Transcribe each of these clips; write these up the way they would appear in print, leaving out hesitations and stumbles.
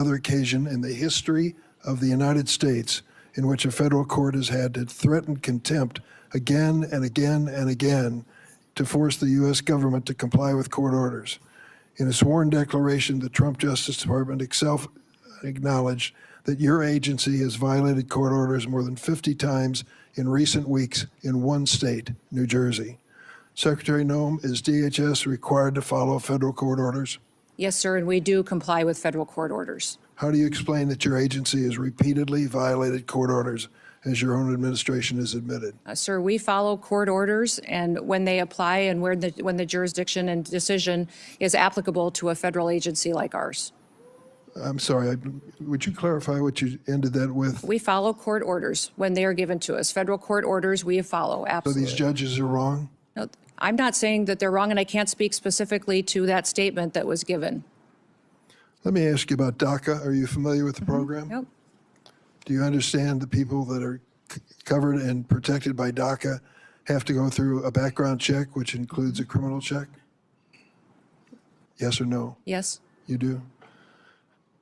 other occasion in the history of the United States in which a federal court has had to threaten contempt again and again and again to force the U.S. government to comply with court orders. In a sworn declaration, the Trump Justice Department itself acknowledged that your agency has violated court orders more than 50 times in recent weeks in one state, New Jersey. Secretary Noem, is DHS required to follow federal court orders? Yes, sir, and we do comply with federal court orders. How do you explain that your agency has repeatedly violated court orders, as your own administration has admitted? Sir, we follow court orders, and when they apply and when the jurisdiction and decision is applicable to a federal agency like ours. I'm sorry, would you clarify what you ended that with? We follow court orders when they are given to us. Federal court orders we follow, So absolutely. these judges are wrong? No, I'm not saying that they're wrong, and I can't speak specifically to that statement that was given. Let me ask you about DACA. Are you familiar with the program? Yep. Do you understand the people that are covered and protected by DACA have to go through a background check, which includes a criminal check? Yes or no? Yes. You do?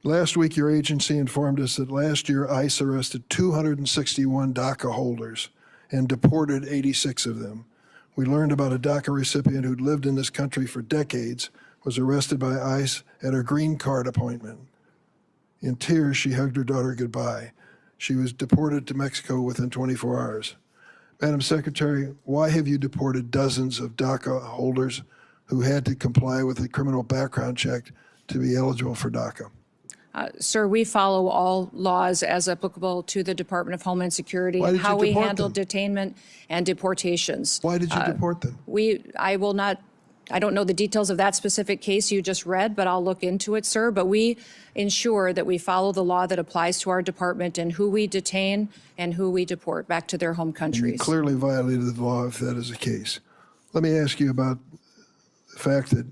Last week, your agency informed us that last year ICE arrested 261 DACA holders and deported 86 of them. We learned about a DACA recipient who'd lived in this country for decades, was arrested by ICE at her green card appointment. In tears, she hugged her daughter goodbye. She was deported to Mexico within 24 hours. Madam Secretary, why have you deported dozens of DACA holders who had to comply with a criminal background check to be eligible for DACA? Sir, we follow all laws as applicable to the Department of Homeland Security, Why did how you we deport handle them? detainment and deportations. Why did you deport them? I don't know the details of that specific case you just read, but I'll look into it, sir. But we ensure that we follow the law that applies to our department and who we detain and who we deport back to their home You countries. clearly violated the law if that is the case. Let me ask you about the fact that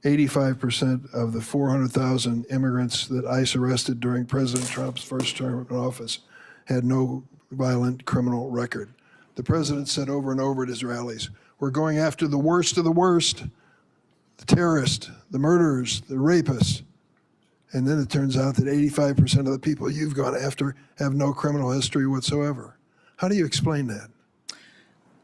85% of the 400,000 immigrants that ICE arrested during President Trump's first term in office had no violent criminal record. The president said over and over at his rallies, we're going after the worst of the worst, the terrorists, the murderers, the rapists. And then it turns out that 85% of the people you've gone after have no criminal history whatsoever. How do you explain that?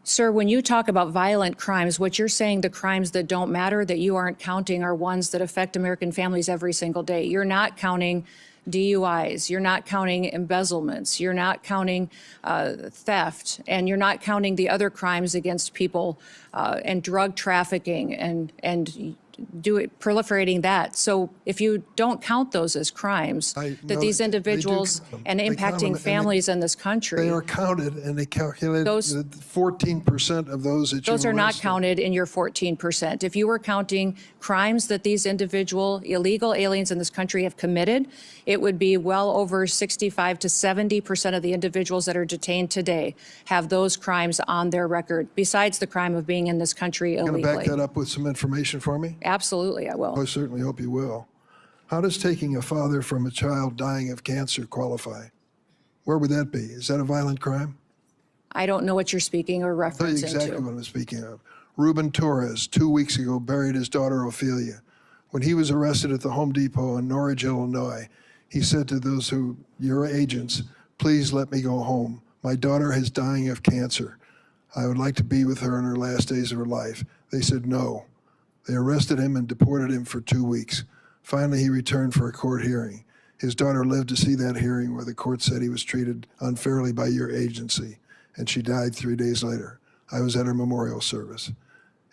Sir, when you talk about violent crimes, what you're saying, the crimes that don't matter, that you aren't counting, are ones that affect American families every single day. You're not counting DUIs, you're not counting embezzlements, you're not counting theft, and you're not counting the other crimes against people and drug trafficking and proliferating that. So if you don't count those as crimes, that these individuals and impacting families in this country. They are counted, and they calculated 14% of those that you Those are not arrested. counted in your 14%. If you were counting crimes that these illegal aliens in this country have committed, it would be well over 65 to 70% of the individuals that are detained today have those crimes on their record, besides the crime of being in this country illegally. Going to back that up with some information for me? Absolutely, I will. I certainly hope you will. How does taking a father from a child dying of cancer qualify? Where would that be? Is that a violent crime? I don't know what you're speaking or I'll tell you referencing exactly to. what I'm speaking of. Ruben Torres, 2 weeks ago, buried his daughter Ophelia. When he was arrested at the Home Depot in Norridge, Illinois, he said to those your agents, please let me go home. My daughter is dying of cancer. I would like to be with her in her last days of her life. They said no. They arrested him and deported him for 2 weeks. Finally, he returned for a court hearing. His daughter lived to see that hearing where the court said he was treated unfairly by your agency, and she died 3 days later. I was at her memorial service.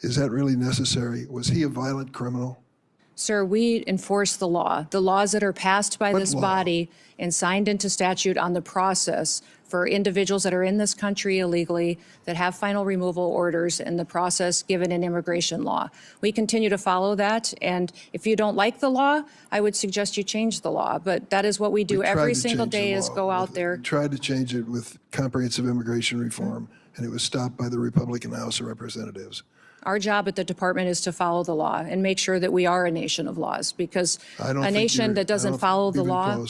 Is that really necessary? Was he a violent criminal? Sir, we enforce the law. The laws that are passed by this body and signed into statute on the process for individuals that are in this country illegally, that have final removal orders, and the process given in immigration law. We continue to follow that, and if you don't like the law, I would suggest you change the law, but that is what we do every single day, is go out there. We tried to change it with comprehensive immigration reform, and it was stopped by the Republican House of Representatives. Our job at the department is to follow the law and make sure that we are a nation of laws, because a nation that doesn't follow the law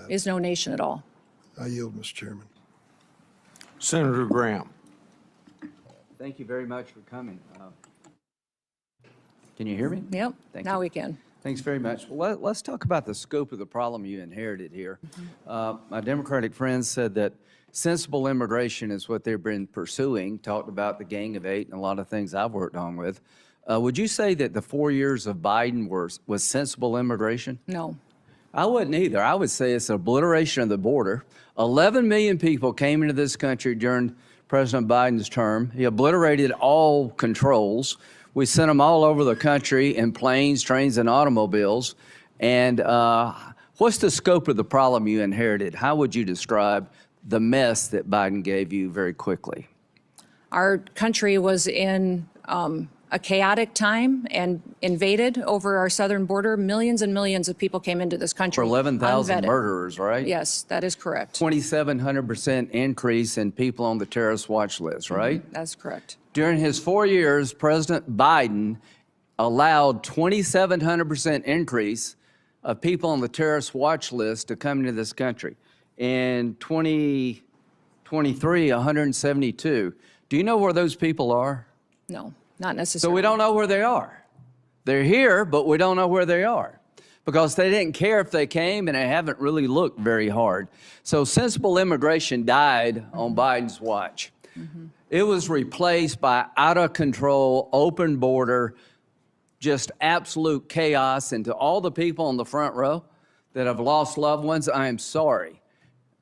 is no nation at all. I yield, Mr. Chairman. Senator Graham. Thank you very much for coming. Can you hear me? Yep, Thank now you. we can. Thanks very much. Well, let's talk about the scope of the problem you inherited here. My Democratic friends said that sensible immigration is what they've been pursuing, talked about the Gang of Eight and a lot of things I've worked on with. Would you say that the 4 years of Biden was sensible immigration? No. I wouldn't either. I would say it's obliteration of the border. 11 million people came into this country during President Biden's term. He obliterated all controls. We sent them all over the country in planes, trains, and automobiles. And what's the scope of the problem you inherited? How would you describe the mess that Biden gave you very quickly? Our country was in a chaotic time and invaded over our southern border. Millions and millions of people came into this country. For 11,000 unvetted. murderers, right? Yes, that is correct. 2,700% increase in people on the terrorist watch list, right? That's correct. During his 4 years, President Biden allowed 2,700% increase of people on the terrorist watch list to come into this country. In 2023, 172. Do you know where those people are? No, not So necessarily. we don't know where they are. They're here, but we don't know where they are because they didn't care if they came and they haven't really looked very hard. So sensible immigration died on Biden's watch. It was replaced by out of control, open border, just absolute chaos. And to all the people on the front row that have lost loved ones, I am sorry.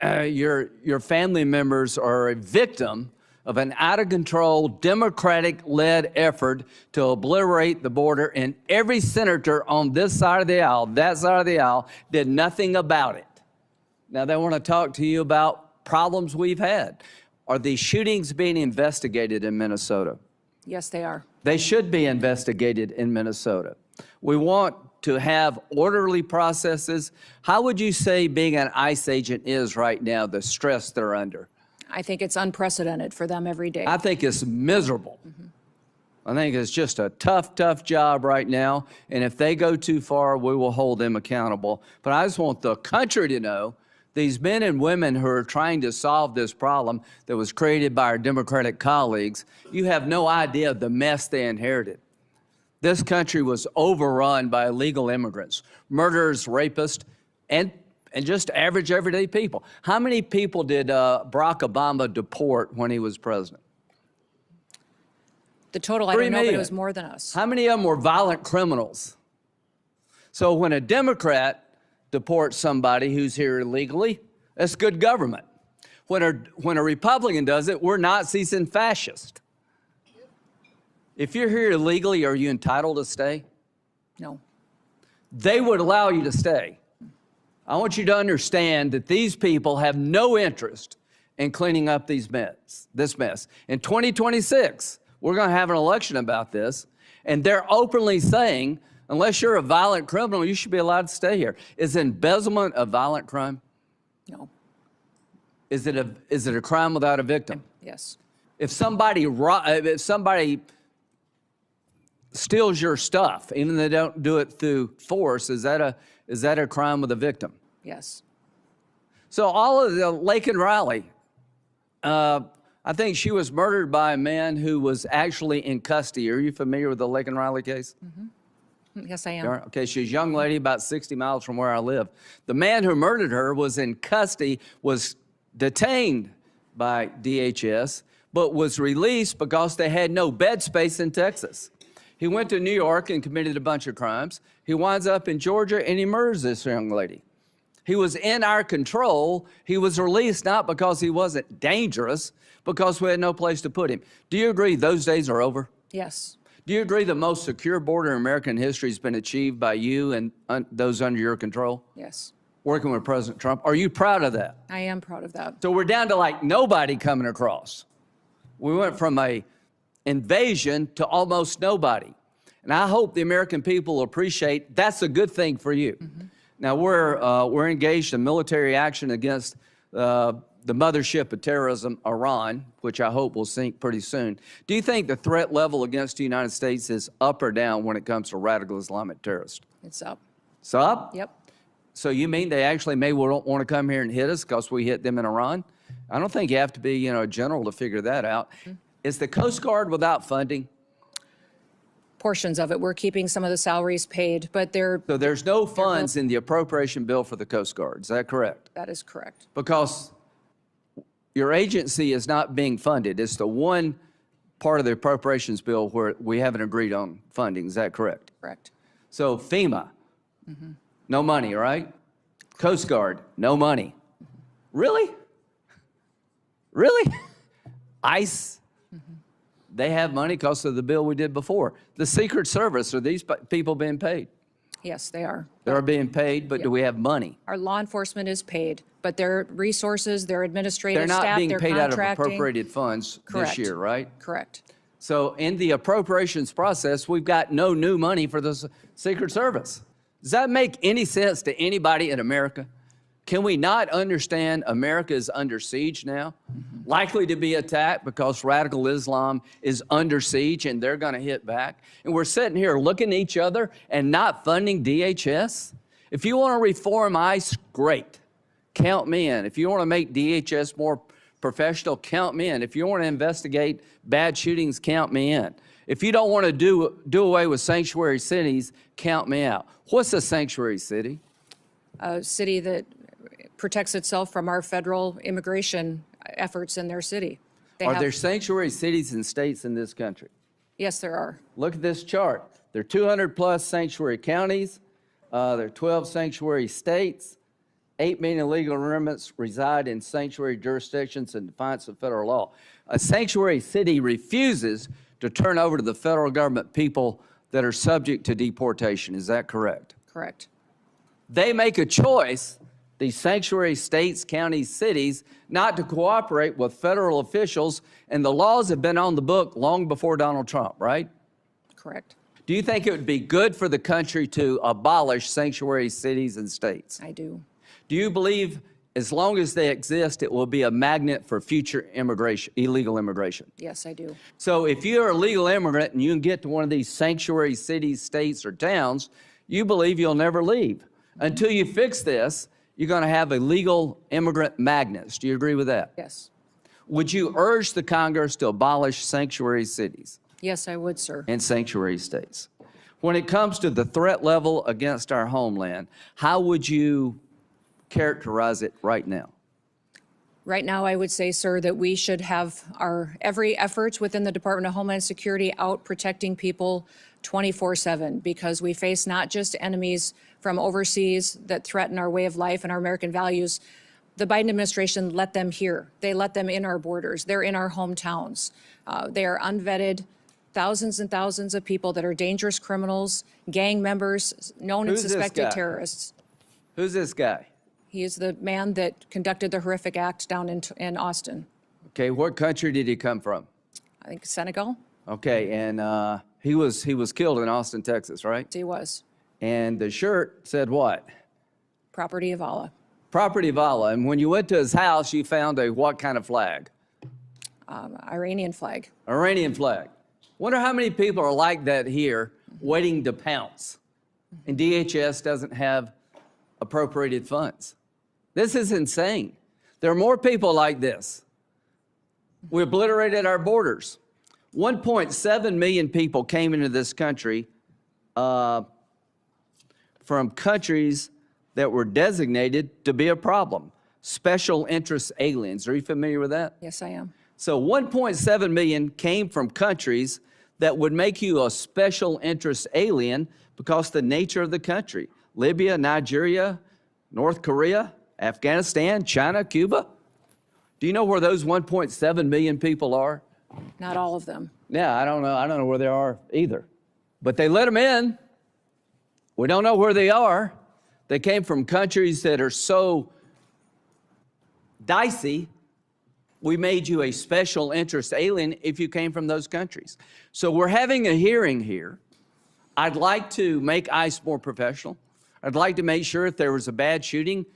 Your family members are a victim of an out-of-control, Democratic-led effort to obliterate the border, and every senator on this side of the aisle, that side of the aisle, did nothing about it. Now, they want to talk to you about problems we've had. Are these shootings being investigated in Minnesota? Yes, they are. They should be investigated in Minnesota. We want to have orderly processes. How would you say being an ICE agent is right now, the stress they're under? I think it's unprecedented for them every day. I think it's miserable. I think it's just a tough, tough job right now. And if they go too far, we will hold them accountable. But I just want the country to know these men and women who are trying to solve this problem that was created by our Democratic colleagues, you have no idea of the mess they inherited. This country was overrun by illegal immigrants, murderers, rapists, and just average, everyday people. How many people did Barack Obama deport when he was president? The total, I 3 don't know, but million. it was more than us. How many of them were violent criminals? So when a Democrat deports somebody who's here illegally, that's good government. When a Republican does it, we're Nazis and fascists. If you're here illegally, are you entitled to stay? No. They would allow you to stay. I want you to understand that these people have no interest in cleaning up this mess. In 2026, we're going to have an election about this, and they're openly saying, unless you're a violent criminal, you should be allowed to stay here. Is embezzlement a violent crime? No. Is it a crime without a victim? Yes. If somebody steals your stuff, even though they don't do it through force, is that a crime with a victim? Yes. So all of the Laken Riley, I think she was murdered by a man who was actually in custody. Are you familiar with the Laken Riley case? Yes, I am. Okay, she's a young lady about 60 miles from where I live. The man who murdered her was in custody, was detained by DHS, but was released because they had no bed space in Texas. He went to New York and committed a bunch of crimes. He winds up in Georgia and he murders this young lady. He was in our control. He was released not because he wasn't dangerous, because we had no place to put him. Do you agree those days are over? Yes. Do you agree the most secure border in American history has been achieved by you and those under your control? Yes. Working with President Trump. Are you proud of that? I am proud of that. So we're down to like nobody coming across. We went from a invasion to almost nobody. And I hope the American people appreciate that's a good thing for you. Now we're engaged in military action against the mothership of terrorism, Iran, which I hope will sink pretty soon. Do you think the threat level against the United States is up or down when it comes to radical Islamic terrorists? It's up. It's up? Yep. So you mean they actually may want to come here and hit us because we hit them in Iran? I don't think you have to be, a general to figure that out. Is the Coast Guard without funding? portions of it. We're keeping some of the salaries paid, but So there's no funds in the appropriation bill for the Coast Guard. Is that correct? that is correct. Because your agency is not being funded. It's the one part of the appropriations bill where we haven't agreed on funding. Is that correct? Correct. So FEMA, no money, right? Coast Guard, no money. Really? Really? ICE, they have money because of the bill we did before. The Secret Service, are these people being paid? Yes, they are. They're being paid, but do we have money? Our law enforcement is paid, but their resources, their administrative They're not staff, being their paid out of contracting. appropriated funds Correct. this year, right? Correct. So in the appropriations process, we've got no new money for the Secret Service. Does that make any sense to anybody in America? Can we not understand America is under siege now? Likely to be attacked because radical Islam is under siege and they're going to hit back. And we're sitting here looking at each other and not funding DHS? If you want to reform ICE, great. Count me in. If you want to make DHS more professional, count me in. If you want to investigate bad shootings, count me in. If you don't want to do away with sanctuary cities, count me out. What's a sanctuary city? A city that protects itself from our federal immigration efforts in their city. Are there sanctuary cities and states in this country? Yes, there are. Look at this chart. There are 200 plus sanctuary counties. There are 12 sanctuary states. 8 million illegal immigrants reside in sanctuary jurisdictions in defiance of federal law. A sanctuary city refuses to turn over to the federal government people that are subject to deportation. Is that correct? Correct. They make a choice, these sanctuary states, counties, cities, not to cooperate with federal officials, and the laws have been on the book long before Donald Trump, right? Correct. Do you think it would be good for the country to abolish sanctuary cities and states? I do. Do you believe as long as they exist, it will be a magnet for future immigration, illegal immigration? Yes, I do. So if you're a legal immigrant and you can get to one of these sanctuary cities, states, or towns, you believe you'll never leave. Until you fix this, you're going to have illegal immigrant magnets. Do you agree with that? Yes. Would you urge the Congress to abolish sanctuary cities Yes, I would, sir. and sanctuary states? When it comes to the threat level against our homeland, how would you characterize it right now? Right now, I would say, sir, that we should have our every effort within the Department of Homeland Security out protecting people 24/7, because we face not just enemies from overseas that threaten our way of life and our American values. The Biden administration let them here. They let them in our borders. They're in our hometowns. They are unvetted, thousands and thousands of people that are dangerous criminals, gang members, known and Who's this suspected guy? terrorists. Who's this guy? He is the man that conducted the horrific act down in Austin. Okay, what country did he come from? I think Senegal. Okay, and he was killed in Austin, Texas, right? He was. And the shirt said what? Property of Allah. Property of Allah. And when you went to his house, you found a what kind of flag? Iranian flag. Iranian flag. Wonder how many people are like that here, waiting to pounce. And DHS doesn't have appropriated funds. This is insane. There are more people like this. We obliterated our borders. 1.7 million people came into this country from countries that were designated to be a problem. Special interest aliens. Are you familiar with that? Yes, I am. So 1.7 million came from countries that would make you a special interest alien because of the nature of the country. Libya, Nigeria, North Korea, Afghanistan, China, Cuba. Do you know where those 1.7 million people are? Not all of them. Yeah, I don't know. I don't know where they are either. But they let them in. We don't know where they are. They came from countries that are so dicey. We made you a special interest alien if you came from those countries. So we're having a hearing here. I'd like to make ICE more professional. I'd like to make sure if there was a bad shooting,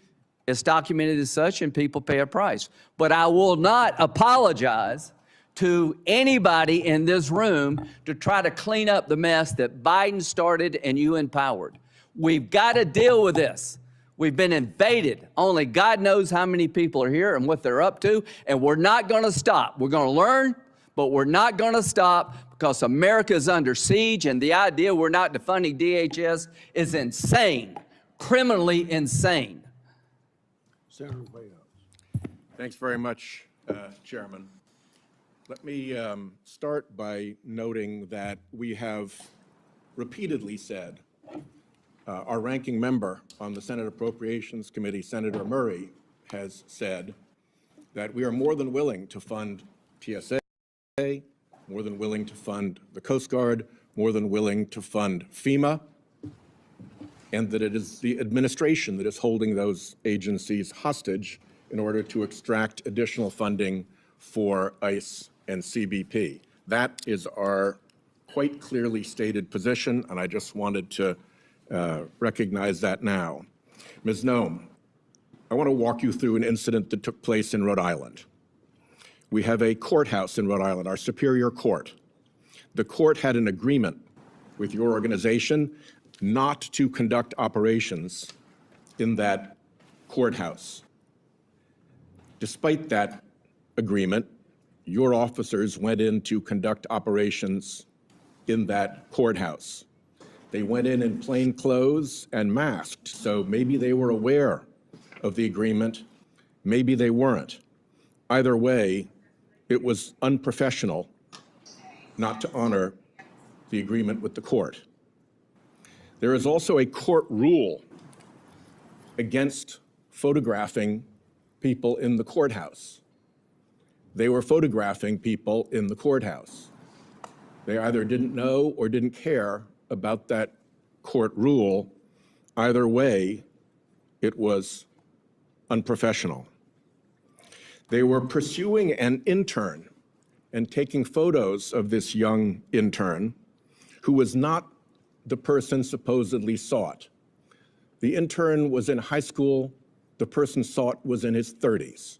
it's documented as such and people pay a price. But I will not apologize to anybody in this room to try to clean up the mess that Biden started and you empowered. We've got to deal with this. We've been invaded. Only God knows how many people are here and what they're up to, and we're not going to stop. We're going to learn, but we're not going to stop because America is under siege, and the idea we're not defunding DHS is insane, criminally insane. Senator Vales. Thanks very much, Chairman. Let me start by noting that we have repeatedly said, our ranking member on the Senate Appropriations Committee, Senator Murray, has said that we are more than willing to fund TSA, more than willing to fund the Coast Guard, more than willing to fund FEMA, and that it is the administration that is holding those agencies hostage in order to extract additional funding for ICE and CBP. That is our quite clearly stated position, and I just wanted to recognize that now. Ms. Noem, I want to walk you through an incident that took place in Rhode Island. We have a courthouse in Rhode Island, our Superior Court. The court had an agreement with your organization not to conduct operations in that courthouse. Despite that agreement, your officers went in to conduct operations in that courthouse. They went in plain clothes and masked, so maybe they were aware of the agreement, maybe they weren't. Either way, it was unprofessional not to honor the agreement with the court. There is also a court rule against photographing people in the courthouse. They were photographing people in the courthouse. They either didn't know or didn't care about that court rule. Either way, it was unprofessional. They were pursuing an intern and taking photos of this young intern who was not the person supposedly sought. The intern was in high school. The person sought was in his 30s.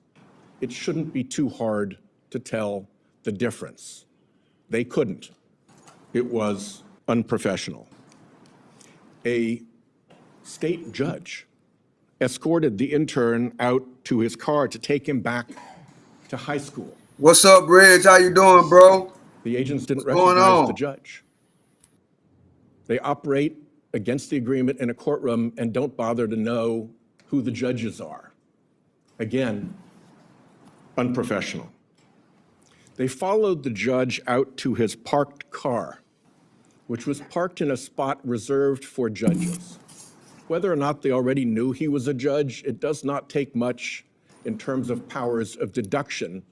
It shouldn't be too hard to tell the difference. They couldn't. It was unprofessional. A state judge escorted the intern out to his car to take him back to high school. What's up, Bridge? How you doing, bro? The agents didn't What's going recognize on? the judge. They operate against the agreement in a courtroom and don't bother to know who the judges are. Again, unprofessional. They followed the judge out to his parked car, which was parked in a spot reserved for judges. Whether or not they already knew he was a judge, it does not take much in terms of powers of deduction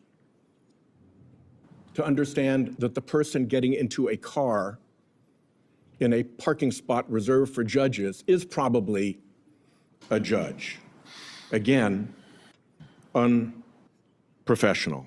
to understand that the person getting into a car in a parking spot reserved for judges is probably a judge. Again, unprofessional.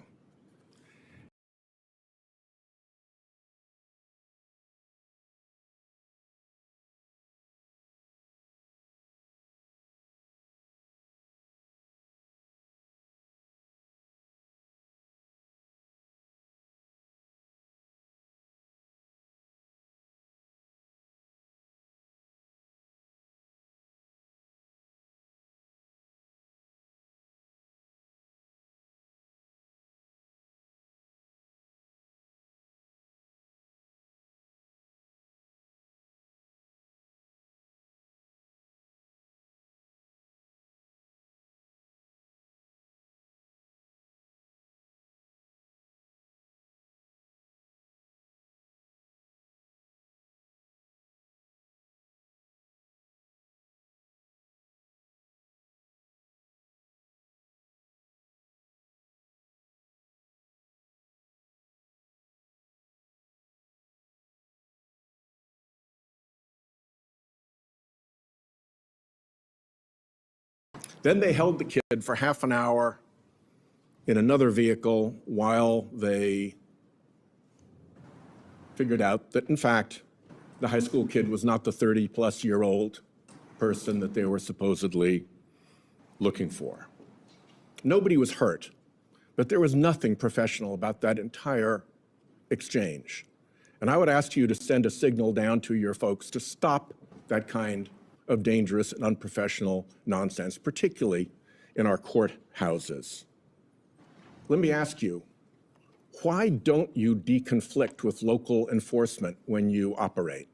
Then they held the kid for half an hour in another vehicle while they figured out that, in fact, the high school kid was not the 30-plus-year-old person that they were supposedly looking for. Nobody was hurt, but there was nothing professional about that entire exchange. And I would ask you to send a signal down to your folks to stop that kind of dangerous and unprofessional nonsense, particularly in our courthouses. Let me ask you, Why don't you deconflict with local enforcement when you operate?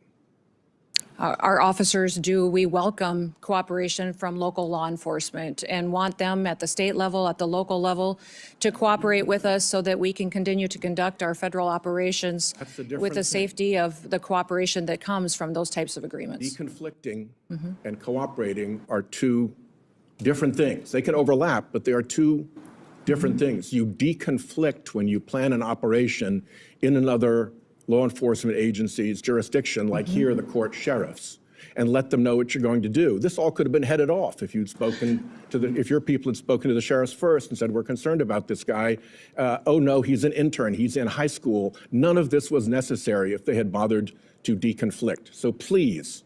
Our officers do. We welcome cooperation from local law enforcement and want them at the state level, at the local level, to cooperate with us so that we can continue to conduct our federal operations That's a different with the thing. safety of the cooperation that comes from those types of agreements. Deconflicting and cooperating are two different things. They can overlap, but they are two different things. You deconflict when you plan an operation in another law enforcement agency's jurisdiction, like here, the court sheriffs, and let them know what you're going to do. This all could have been headed off if you'd spoken to if your people had spoken to the sheriffs first and said, we're concerned about this guy. Oh no, he's an intern, he's in high school. None of this was necessary if they had bothered to deconflict. So please,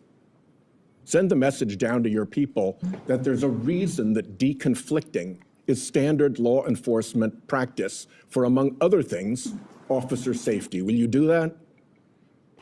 send the message down to your people that there's a reason that deconflicting is standard law enforcement practice for, among other things, officer safety. Will you do that?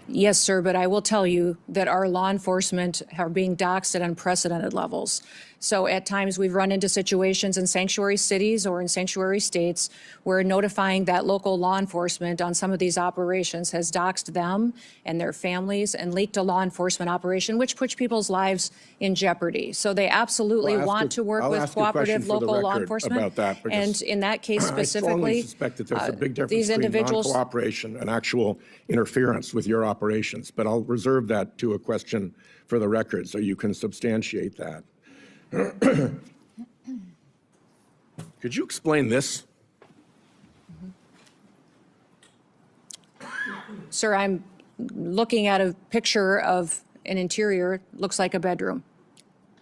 Yes, sir, but I will tell you that our law enforcement are being doxxed at unprecedented levels. So at times we've run into situations in sanctuary cities or in sanctuary states where notifying that local law enforcement on some of these operations has doxxed them and their families and leaked a law enforcement operation, which puts people's lives in jeopardy. So they absolutely want to work with cooperative local law enforcement. About that, and in that case I strongly specifically, suspect that there's a big difference these between individuals, non-cooperation and actual interference with your operations. But I'll reserve that to a question for the record so you can substantiate that. Could you explain this? sir, I'm looking at a picture of an interior, looks like a bedroom.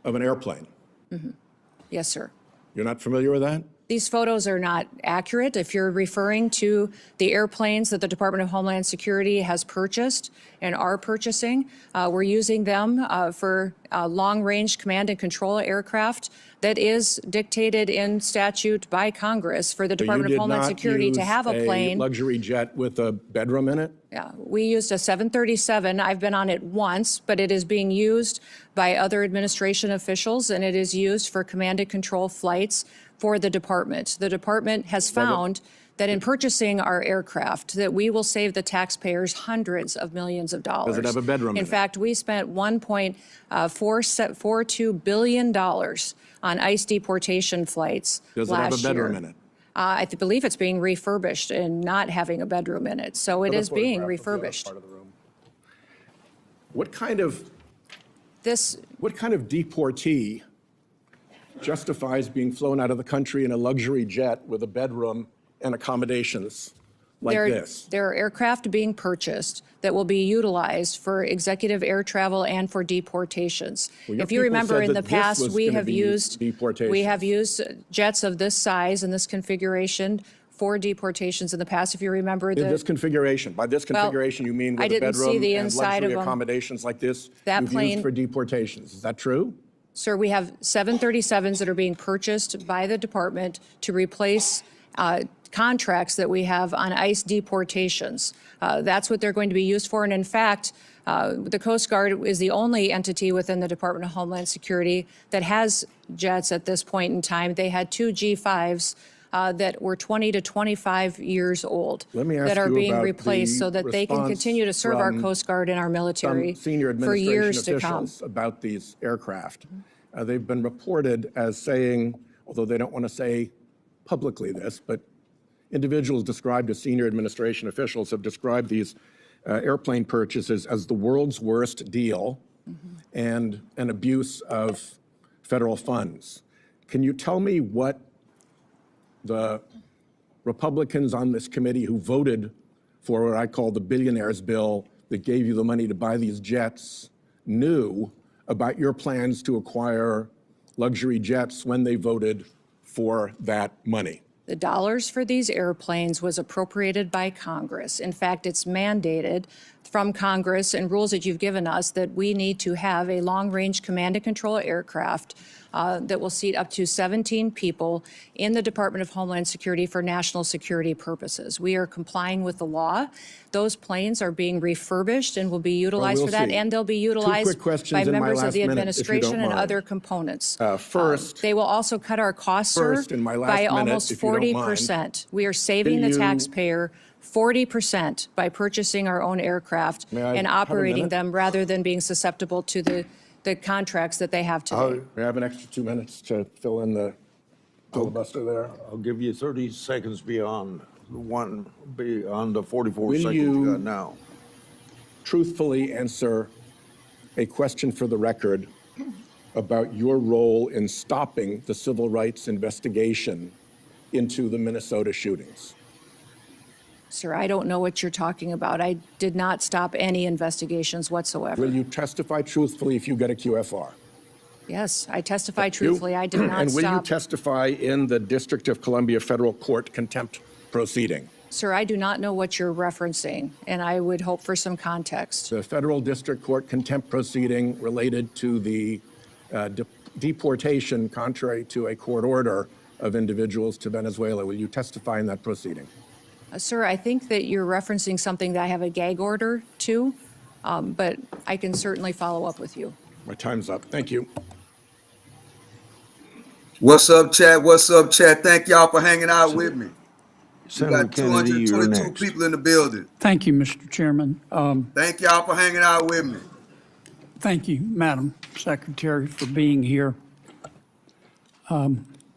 Of an airplane? Yes, sir. You're not familiar with that? These photos are not accurate. If you're referring to the airplanes that the Department of Homeland Security has purchased and are purchasing, we're using them for long-range command and control aircraft that is dictated in statute by Congress for the Department of Homeland Security to have a plane. Luxury jet with a bedroom in it? Yeah, we used a 737. I've been on it once, but it is being used by other administration officials, and it is used for command and control flights for the department. The department has found that in purchasing our aircraft, that we will save the taxpayers hundreds of millions of dollars. Does it have a bedroom in it? In fact, we spent $1.442 billion on ICE deportation flights last year. Does it have a bedroom in it? I believe it's being refurbished and not having a bedroom in it. So it is being refurbished. What kind of deportee justifies being flown out of the country in a luxury jet with a bedroom and accommodations like this? There are aircraft being purchased that will be utilized for executive air travel and for deportations. Well, if you remember in the past, we have used deportations. jets of this size and this configuration for deportations in the past. If you remember In this configuration. By this configuration, you mean with a bedroom and luxury accommodations like this you've used for deportations. Is that true? Sir, we have 737s that are being purchased by the department to replace contracts that we have on ICE deportations. That's what they're going to be used for. And in fact, the Coast Guard is the only entity within the Department of Homeland Security that has jets at this point in time. They had two G5s that were 20 to 25 years old that are being replaced so that they can continue to serve our Coast Guard and our military for years to come. About these aircraft. They've been reported as saying, although they don't want to say publicly this, but individuals described as senior administration officials have described these airplane purchases as the world's worst deal and an abuse of federal funds. Can you tell me what the Republicans on this committee who voted for what I call the billionaires bill that gave you the money to buy these jets knew about your plans to acquire luxury jets when they voted for that money? The dollars for these airplanes was appropriated by Congress. In fact, it's mandated from Congress and rules that you've given us that we need to have a long-range command and control aircraft that will seat up to 17 people in the Department of Homeland Security for national security purposes. We are complying with the law. Those planes are being refurbished and will be utilized we'll for that, see. and they'll be Two quick utilized questions by in my members of last the minute, if you don't administration and mind. other components. First, They will also cut our costs, sir, First, in my last by minute, almost if you don't mind, 40%. We are saving the you- taxpayer 40% by purchasing our own aircraft May I and have a operating minute? them rather than being susceptible to the contracts that they have today. may I have an extra 2 minutes to fill in the filibuster there? I'll give you 30 seconds beyond the 44 Will seconds you you- got now. Truthfully answer a question for the record about your role in stopping the civil rights investigation into the Minnesota shootings. Sir, I don't know what you're talking about. I did not stop any investigations whatsoever. Will you testify truthfully if you get a QFR? Yes, I testify truthfully. I did not And will you stop. testify in the District of Columbia Federal Court contempt proceeding? Sir, I do not know what you're referencing, and I would hope for some context. The Federal District Court contempt proceeding related to the deportation, contrary to a court order, of individuals to Venezuela. Will you testify in that proceeding? Sir, I think that you're referencing something that I have a gag order to, but I can certainly follow up with you. My time's up. Thank you. What's up, chat? What's up, chat? Thank y'all for hanging out with me. We Senator got Kennedy, you're 222 next. people in the building. Thank you, Mr. Chairman. Thank y'all for hanging out with me. Thank you, Madam Secretary, for being here.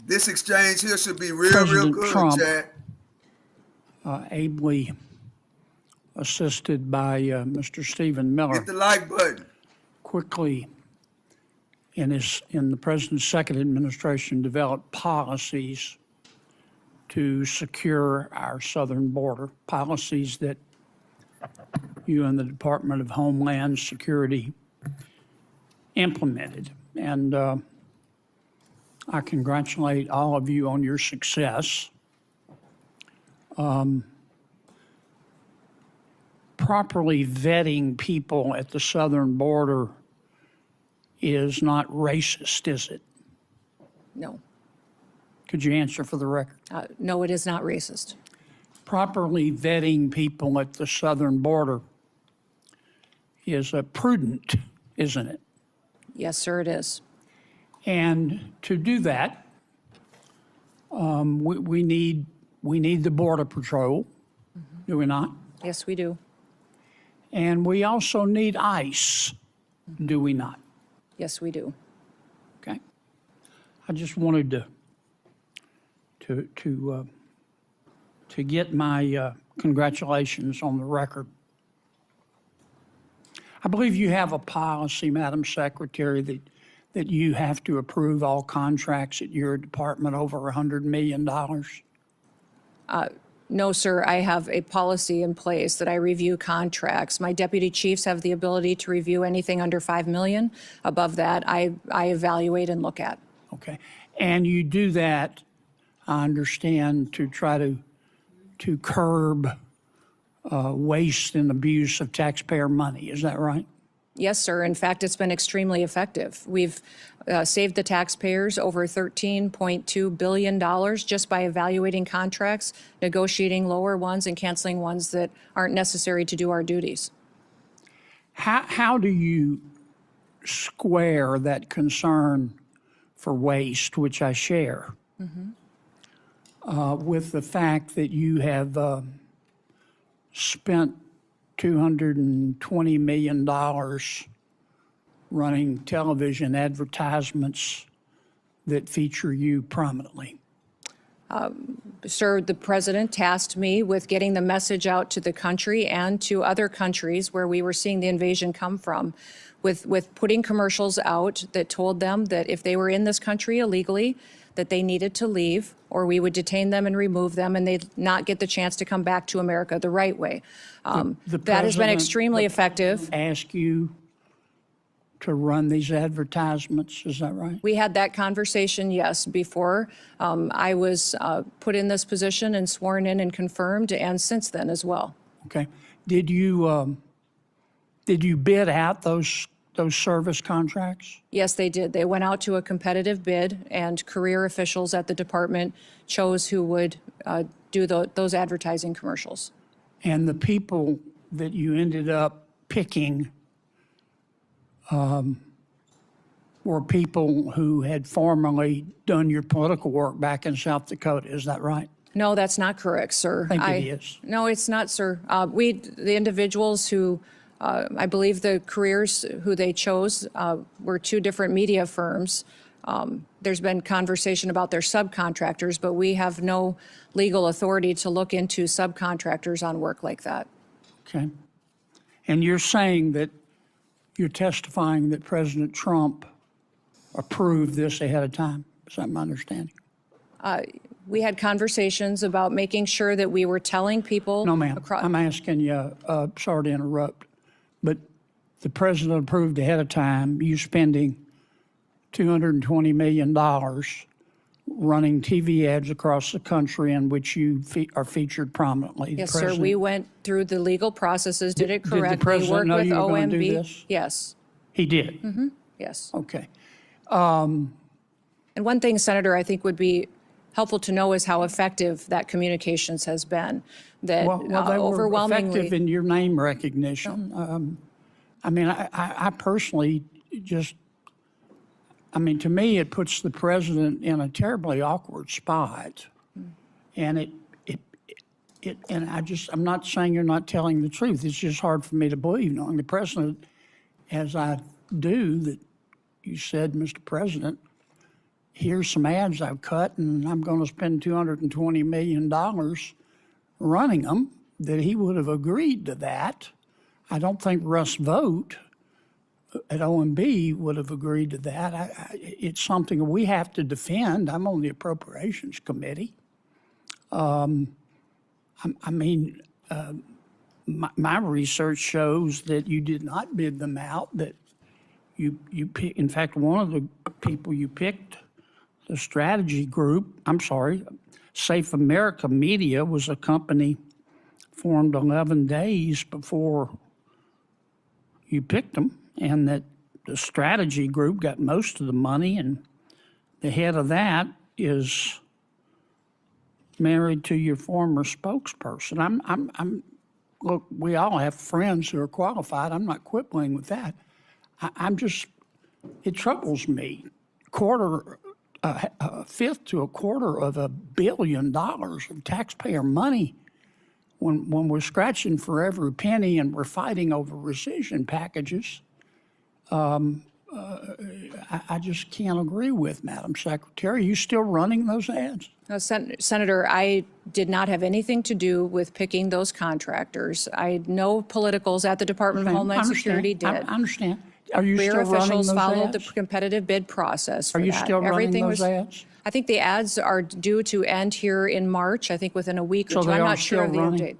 This exchange here should be real President good, Trump. chat. Ably assisted by Mr. Stephen Miller, Hit the like button. quickly in the President's second administration developed policies to secure our southern border, policies that you and the Department of Homeland Security implemented. And I congratulate all of you on your success. Properly vetting people at the southern border is not racist, is it? No. Could you answer for the record? No, it is not racist. Properly vetting people at the southern border is prudent, isn't it? Yes, sir, it is. And to do that, we need the Border Patrol, do we not? Yes, we do. And we also need ICE, do we not? Yes, we do. Okay. I just wanted to get my congratulations on the record. I believe you have a policy, Madam Secretary, that you have to approve all contracts at your department over $100 million. No, sir, I have a policy in place that I review contracts. My deputy chiefs have the ability to review anything under 5 million. Above that, I evaluate and look at. Okay. And you do that, I understand, to try to curb waste and abuse of taxpayer money. Is that right? Yes, sir. In fact, it's been extremely effective. We've saved the taxpayers over $13.2 billion just by evaluating contracts, negotiating lower ones, and canceling ones that aren't necessary to do our duties. How do you square that concern for waste, which I share, with the fact that you have spent $220 million running television advertisements that feature you prominently? Sir, the president tasked me with getting the message out to the country and to other countries where we were seeing the invasion come from, with putting commercials out that told them that if they were in this country illegally, that they needed to leave, or we would detain them and remove them, and they'd not get the chance to come back to America the right way. The That has been president- extremely effective. Ask you to run these advertisements, is that right? We had that conversation, yes, before I was put in this position and sworn in and confirmed, and since then as well. Okay. Did you bid out those those service contracts? Yes, they did. They went out to a competitive bid, and career officials at the department chose who would do those advertising commercials. And the people that you ended up picking were people who had formerly done your political work back in South Dakota. Is that right? No, that's not correct, sir. I think it is. No, it's not, sir. The individuals who, I believe the careers who they chose were two different media firms. There's been conversation about their subcontractors, but we have no legal authority to look into subcontractors on work like that. Okay. And you're saying that you're testifying that President Trump approved this ahead of time? Is that my understanding? We had conversations about making sure that we were telling people. No, ma'am. I'm asking you, sorry to interrupt, but the president approved ahead of time you spending $220 million running TV ads across the country in which you are featured prominently. Yes, sir. We went through the legal processes, did it correctly. Did the president know you were going to do this? Yes. He did? Mm-hmm. Yes. Okay. And one thing, Senator, I think would be helpful to know is how effective that communications has been. That Well, they were overwhelmingly. effective in your name recognition. I mean, I personally just, I mean, to me, it puts the president in a terribly awkward spot. And I'm not saying you're not telling the truth. It's just hard for me to believe, knowing the president, as I do, that you said, Mr. President, here's some ads I've cut and I'm going to spend $220 million running them, that he would have agreed to that. I don't think Russ Vogt at OMB would have agreed to that. It's something we have to defend. I'm on the Appropriations Committee. My research shows that you did not bid them out, that you in fact, one of the people you picked, the strategy group, Safe America Media was a company formed 11 days before you picked them, and that the strategy group got most of the money, and the head of that is married to your former spokesperson. Look, we all have friends who are qualified. I'm not quibbling with that. It troubles me. A fifth to a quarter of $1 billion of taxpayer money when we're scratching for every penny and we're fighting over rescission packages. I just can't agree with, Madam Secretary. Are you still running those ads? No, Senator, I did not have anything to do with picking those contractors. No politicals at the Department of Homeland Security did. I understand. Are you Career still running officials those followed ads? the competitive bid process for that. Are you still running those ads? I think the ads are due to end here in March, I think within a week or So two. they I'm are not sure of the still running?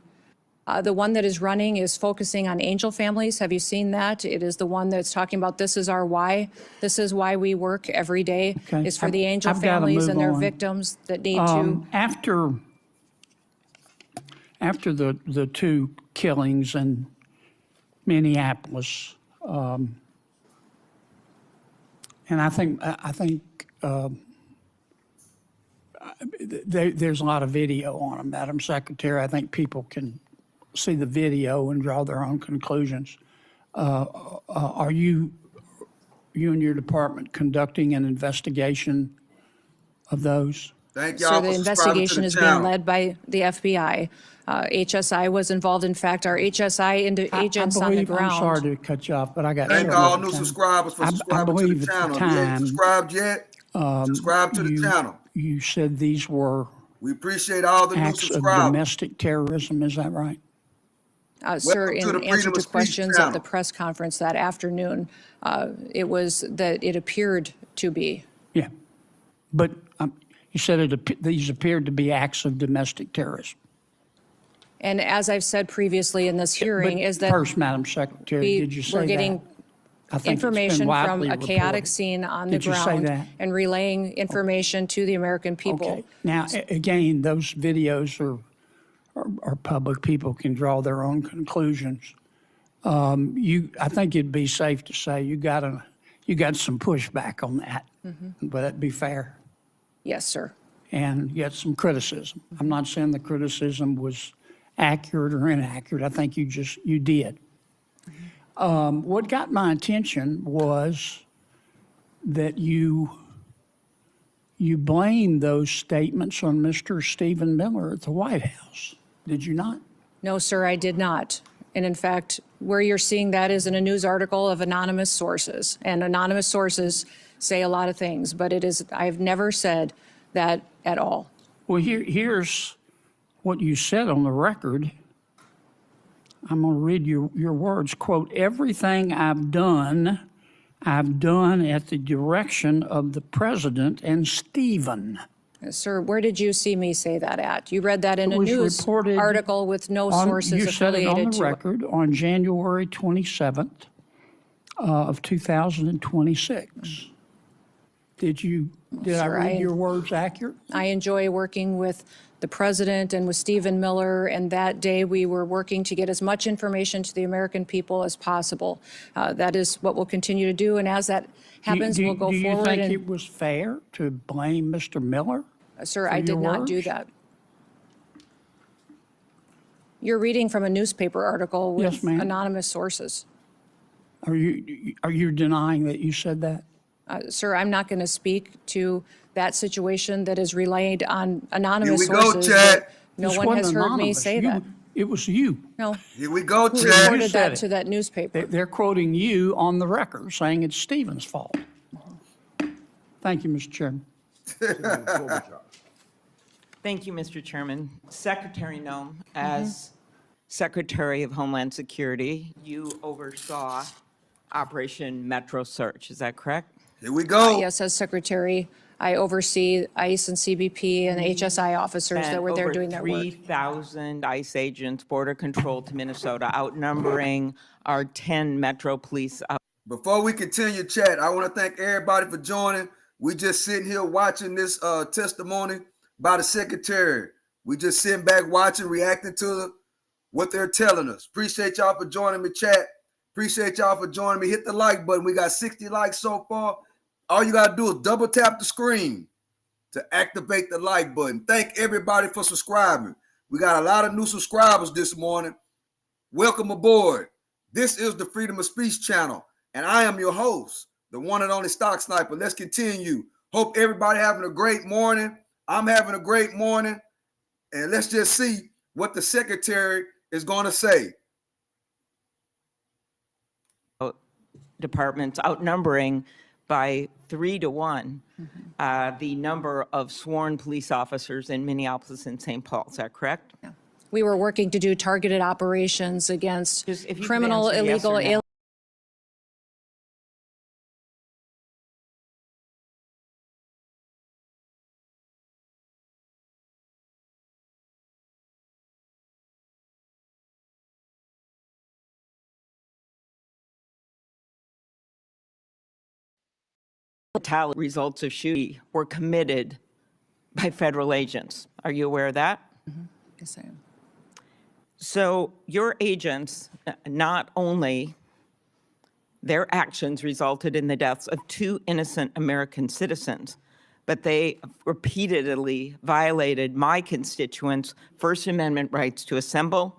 update. The one that is running is focusing on angel families. Have you seen that? It is the one that's talking about this is our why. This is why we work every day. Okay. Is for the angel I've gotta families move and their on. victims that need to. After the two killings in Minneapolis, and I think there's a lot of video on them, Madam Secretary. I think people can see the video and draw their own conclusions. Are you and your department conducting an investigation of those? Thank y'all So for the subscribing investigation to the is being channel. led by the FBI. HSI was involved. In fact, our HSI agents on the ground. I'm sorry to cut you off, but I got. Thank several all at new the time. subscribers for I subscribing to believe the at channel. the If you ain't time, subscribed yet, subscribe to the channel. You said these were We appreciate all the new acts of subscribers. domestic terrorism, is that right? Sir, Welcome to the in answer Freedom to of Speech questions at the channel. press conference that afternoon, it was that it appeared to be. Yeah. But you said these appeared to be acts of domestic terrorism. And as I've said previously in this hearing, But is that first, Madam Secretary, did you say we're that? getting I think it's been information from widely a chaotic reported. scene on the Did you say ground that? and relaying information to the American people. Okay. Now, again, those videos are public. People can draw their own conclusions. I think it'd be safe to say you got some pushback on that. Would that be fair? Yes, sir. And you got some criticism. I'm not saying the criticism was accurate or inaccurate. I think you did. What got my attention was that you blamed those statements on Mr. Stephen Miller at the White House. Did you not? No, sir, I did not. And in fact, where you're seeing that is in a news article of anonymous sources. And anonymous sources say a lot of things, but I've never said that at all. Well, here's what you said on the record. I'm going to read your words. Quote, everything I've done at the direction of the president and Stephen. Sir, where did you see me say that at? You read that in a was news reported article with no sources You said it affiliated on the to it. record on January 27th of 2026. Did I Sir, read your words accurate? I enjoy working with the president and with Stephen Miller, and that day we were working to get as much information to the American people as possible. That is what we'll continue to do, and as that happens, we'll go Do you forward. think it was fair to blame Mr. Miller? Sir, for I did your not do words? that. You're reading from a newspaper article Yes, with ma'am. anonymous sources. Are you denying that you said that? Sir, I'm not going to speak to that situation that is relayed on anonymous Here we go, sources. Chad. but No This one has wasn't heard me anonymous. say that. It was you. No, Here we go, who Chad. reported said that it. to that newspaper? They're quoting you on the record, saying it's Stephen's fault. Thank you, Mr. Chairman. Thank you, Mr. Chairman. Secretary Noem, as Secretary of Homeland Security, you oversaw Operation Metro Search, is that correct? Here we go. Yes, as secretary, I oversee ICE and CBP and HSI officers that were there doing their work. Over 3,000 ICE agents, Border Control to Minnesota, outnumbering our 10 Metro Police. Before we continue, Chad, I want to thank everybody for joining. We just sitting here watching this testimony by the secretary. We just sitting back watching, reacting to what they're telling us. Appreciate y'all for joining me, chat. Appreciate y'all for joining me. Hit the like button. We got 60 likes so far. All you got to do is double tap the screen to activate the like button. Thank everybody for subscribing. We got a lot of new subscribers this morning. Welcome aboard. This is the Freedom of Speech channel, and I am your host, the one and only Stock Sniper. Let's continue. Hope everybody having a great morning. I'm having a great morning, and let's just see what the secretary is going to say. Departments outnumbering by 3 to 1 the number of sworn police officers in Minneapolis and St. Paul. Is that correct? We were working to do targeted operations against Just if you could criminal, answer yes or illegal, no. alien. Results of shooting were committed by federal agents. Are you aware of that? Yes, I am. So your agents, not only their actions resulted in the deaths of 2 innocent American citizens, but they repeatedly violated my constituents' First Amendment rights to assemble.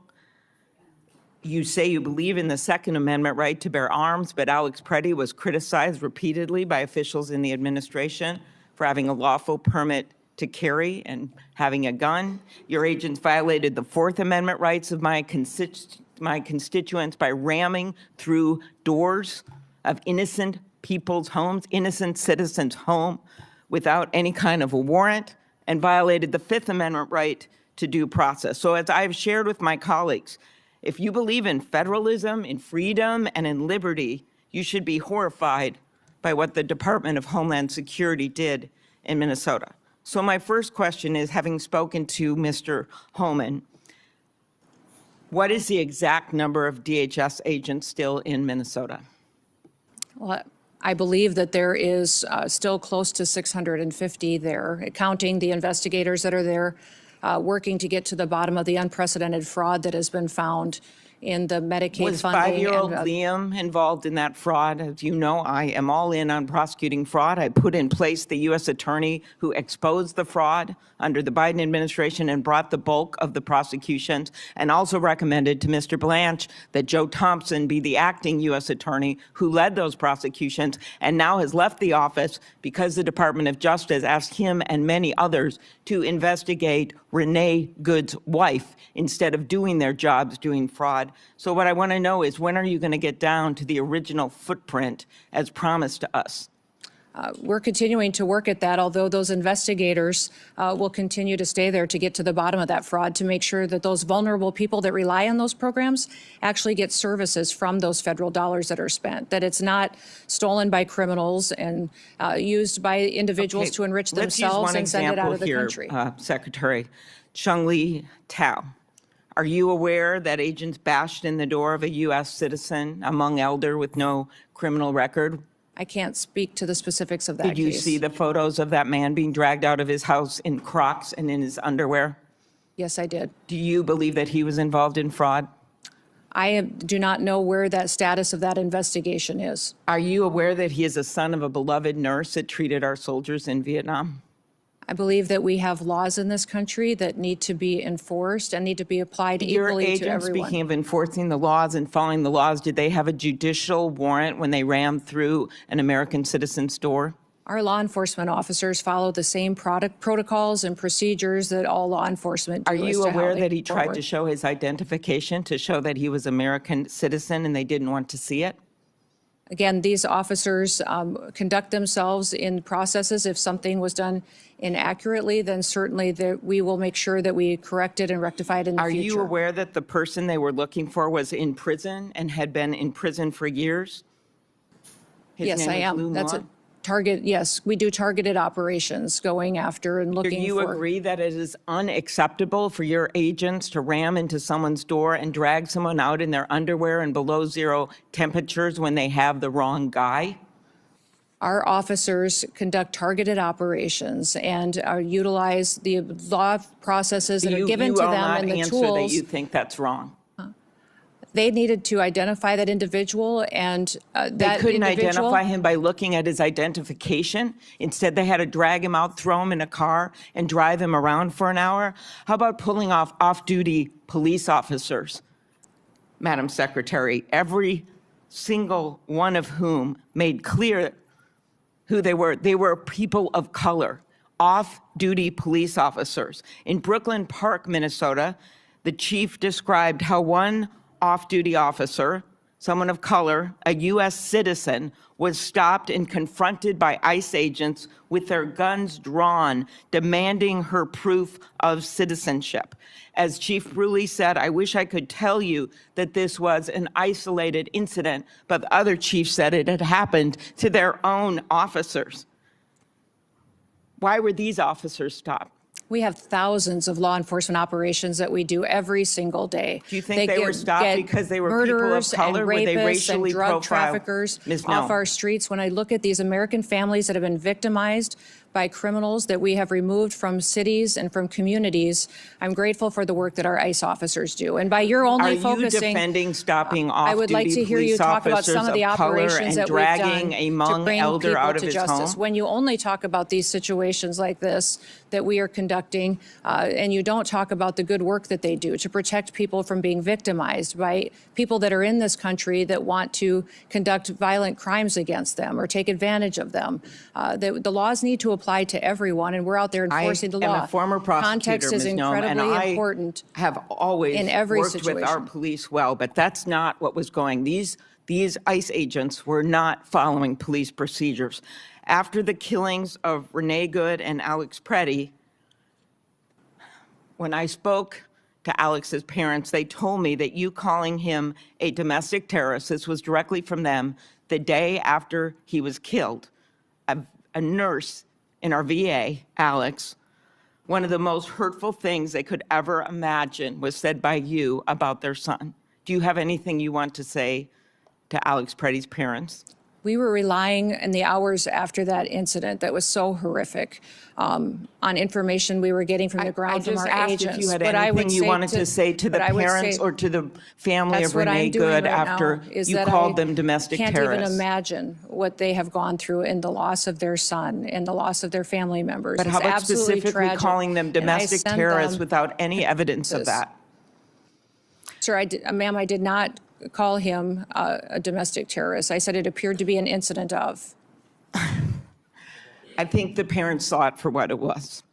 You say you believe in the Second Amendment right to bear arms, but Alex Preddy was criticized repeatedly by officials in the administration for having a lawful permit to carry and having a gun. Your agents violated the Fourth Amendment rights of my constituents by ramming through doors of innocent people's homes, innocent citizens' home, without any kind of a warrant, and violated the Fifth Amendment right to due process. So as I've shared with my colleagues, if you believe in federalism, in freedom, and in liberty, you should be horrified by what the Department of Homeland Security did in Minnesota. So my first question is, having spoken to Mr. Homan, what is the exact number of DHS agents still in Minnesota? Well, I believe that there is still close to 650 there, counting the investigators that are there, working to get to the bottom of the unprecedented fraud that has been found in the Medicaid Was funding. 5-year-old Liam involved in that fraud? As you know, I am all in on prosecuting fraud. I put in place the U.S. attorney who exposed the fraud under the Biden administration and brought the bulk of the prosecutions, and also recommended to Mr. Blanche that Joe Thompson be the acting U.S. attorney who led those prosecutions and now has left the office because the Department of Justice asked him and many others to investigate Renee Good's wife instead of doing their jobs doing fraud. So what I want to know is, when are you going to get down to the original footprint as promised to us? We're continuing to work at that, although those investigators will continue to stay there to get to the bottom of that fraud, to make sure that those vulnerable people that rely on those programs actually get services from those federal dollars that are spent, that it's not stolen by criminals and used by individuals Okay, to enrich let's use themselves one and send it out of the example here, country. Secretary. Chung-Li Tao, are you aware that agents bashed in the door of a U.S. citizen, a Hmong elder with no criminal record? I can't speak to the specifics of that Did you case. see the photos of that man being dragged out of his house in Crocs and in his underwear? Yes, I did. Do you believe that he was involved in fraud? Do not know where that status of that investigation is. Are you aware that he is a son of a beloved nurse that treated our soldiers in Vietnam? I believe that we have laws in this country that need to be enforced and need to be applied Your equally to agents, everyone. speaking of enforcing the laws and following the laws, did they have a judicial warrant when they rammed through an American citizen's door? Our law enforcement officers follow the same protocols and procedures that all law enforcement do. Are as you to how aware they that he move tried forward. to show his identification to show that he was American citizen and they didn't want to see it? Again, these officers conduct themselves in processes. If something was done inaccurately, then certainly we will make sure that we correct it and rectify it in the Are future. you aware that the person they were looking for was in prison and had been in prison for years? His Yes, name I is am. Lou That's Ma? a target. Yes, we do targeted operations going after and Do looking you for. agree that it is unacceptable for your agents to ram into someone's door and drag someone out in their underwear and below zero temperatures when they have the wrong guy? Our officers conduct targeted operations and utilize the law processes that are given to them and the You will not answer that tools. you think that's wrong. They needed to identify that individual, and They that couldn't individual. identify him by looking at his identification. Instead, they had to drag him out, throw him in a car, and drive him around for an hour. How about pulling off off-duty police officers, Madam Secretary, every single one of whom made clear who they were? They were people of color, off-duty police officers. In Brooklyn Park, Minnesota, the chief described how one off-duty officer, someone of color, a U.S. citizen, was stopped and confronted by ICE agents with their guns drawn, demanding her proof of citizenship. As Chief Bruley said, I wish I could tell you that this was an isolated incident, but the other chief said it had happened to their own officers. Why were these officers stopped? We have thousands of law enforcement operations that we do every single day. Do you think they were stopped get because they were people of murderers color? and Were they rapists racially and drug profiled? traffickers Ms. off Noem. our streets? When I look at these American families that have been victimized by criminals that we have removed from cities and from communities, I'm grateful for the work that our ICE officers do. And by your Are only you focusing, defending stopping I would like off-duty to hear you police talk about officers some of the of color operations and that we've done dragging a to Hmong bring elder people out of to his justice. home? When you only talk about these situations like this that we are conducting, and you don't talk about the good work that they do to protect people from being victimized by people that are in this country that want to conduct violent crimes against them or take advantage of them. The laws need to apply to everyone, and we're out there enforcing the law. I am a former prosecutor, Context is Ms. Noem, and incredibly important. I have always in every worked with our situation. police well, but that's not what was going. These ICE agents were not following police procedures. After the killings of Renee Good and Alex Preddy, when I spoke to Alex's parents, they told me that you calling him a domestic terrorist, this was directly from them, the day after he was killed. A nurse in our VA, Alex, one of the most hurtful things they could ever imagine was said by you about their son. Do you have anything you want to say to Alex Preddy's parents? We were relying in the hours after that incident that was so horrific on information we were getting from the I ground from just our asked agents. if you had But I would anything you wanted to say to the but I would parents say or to the family that's of what Renee I'm doing Good right after now, is you that called I them domestic can't terrorists. even imagine what they have gone through in the loss of their son and the loss of their family members. But It's how about absolutely specifically tragic. calling them And I domestic sent terrorists them- without any evidence of This. that? Sir, ma'am, I did not call him a domestic terrorist. I said it appeared to be an incident of. I think the parents saw it for what it was.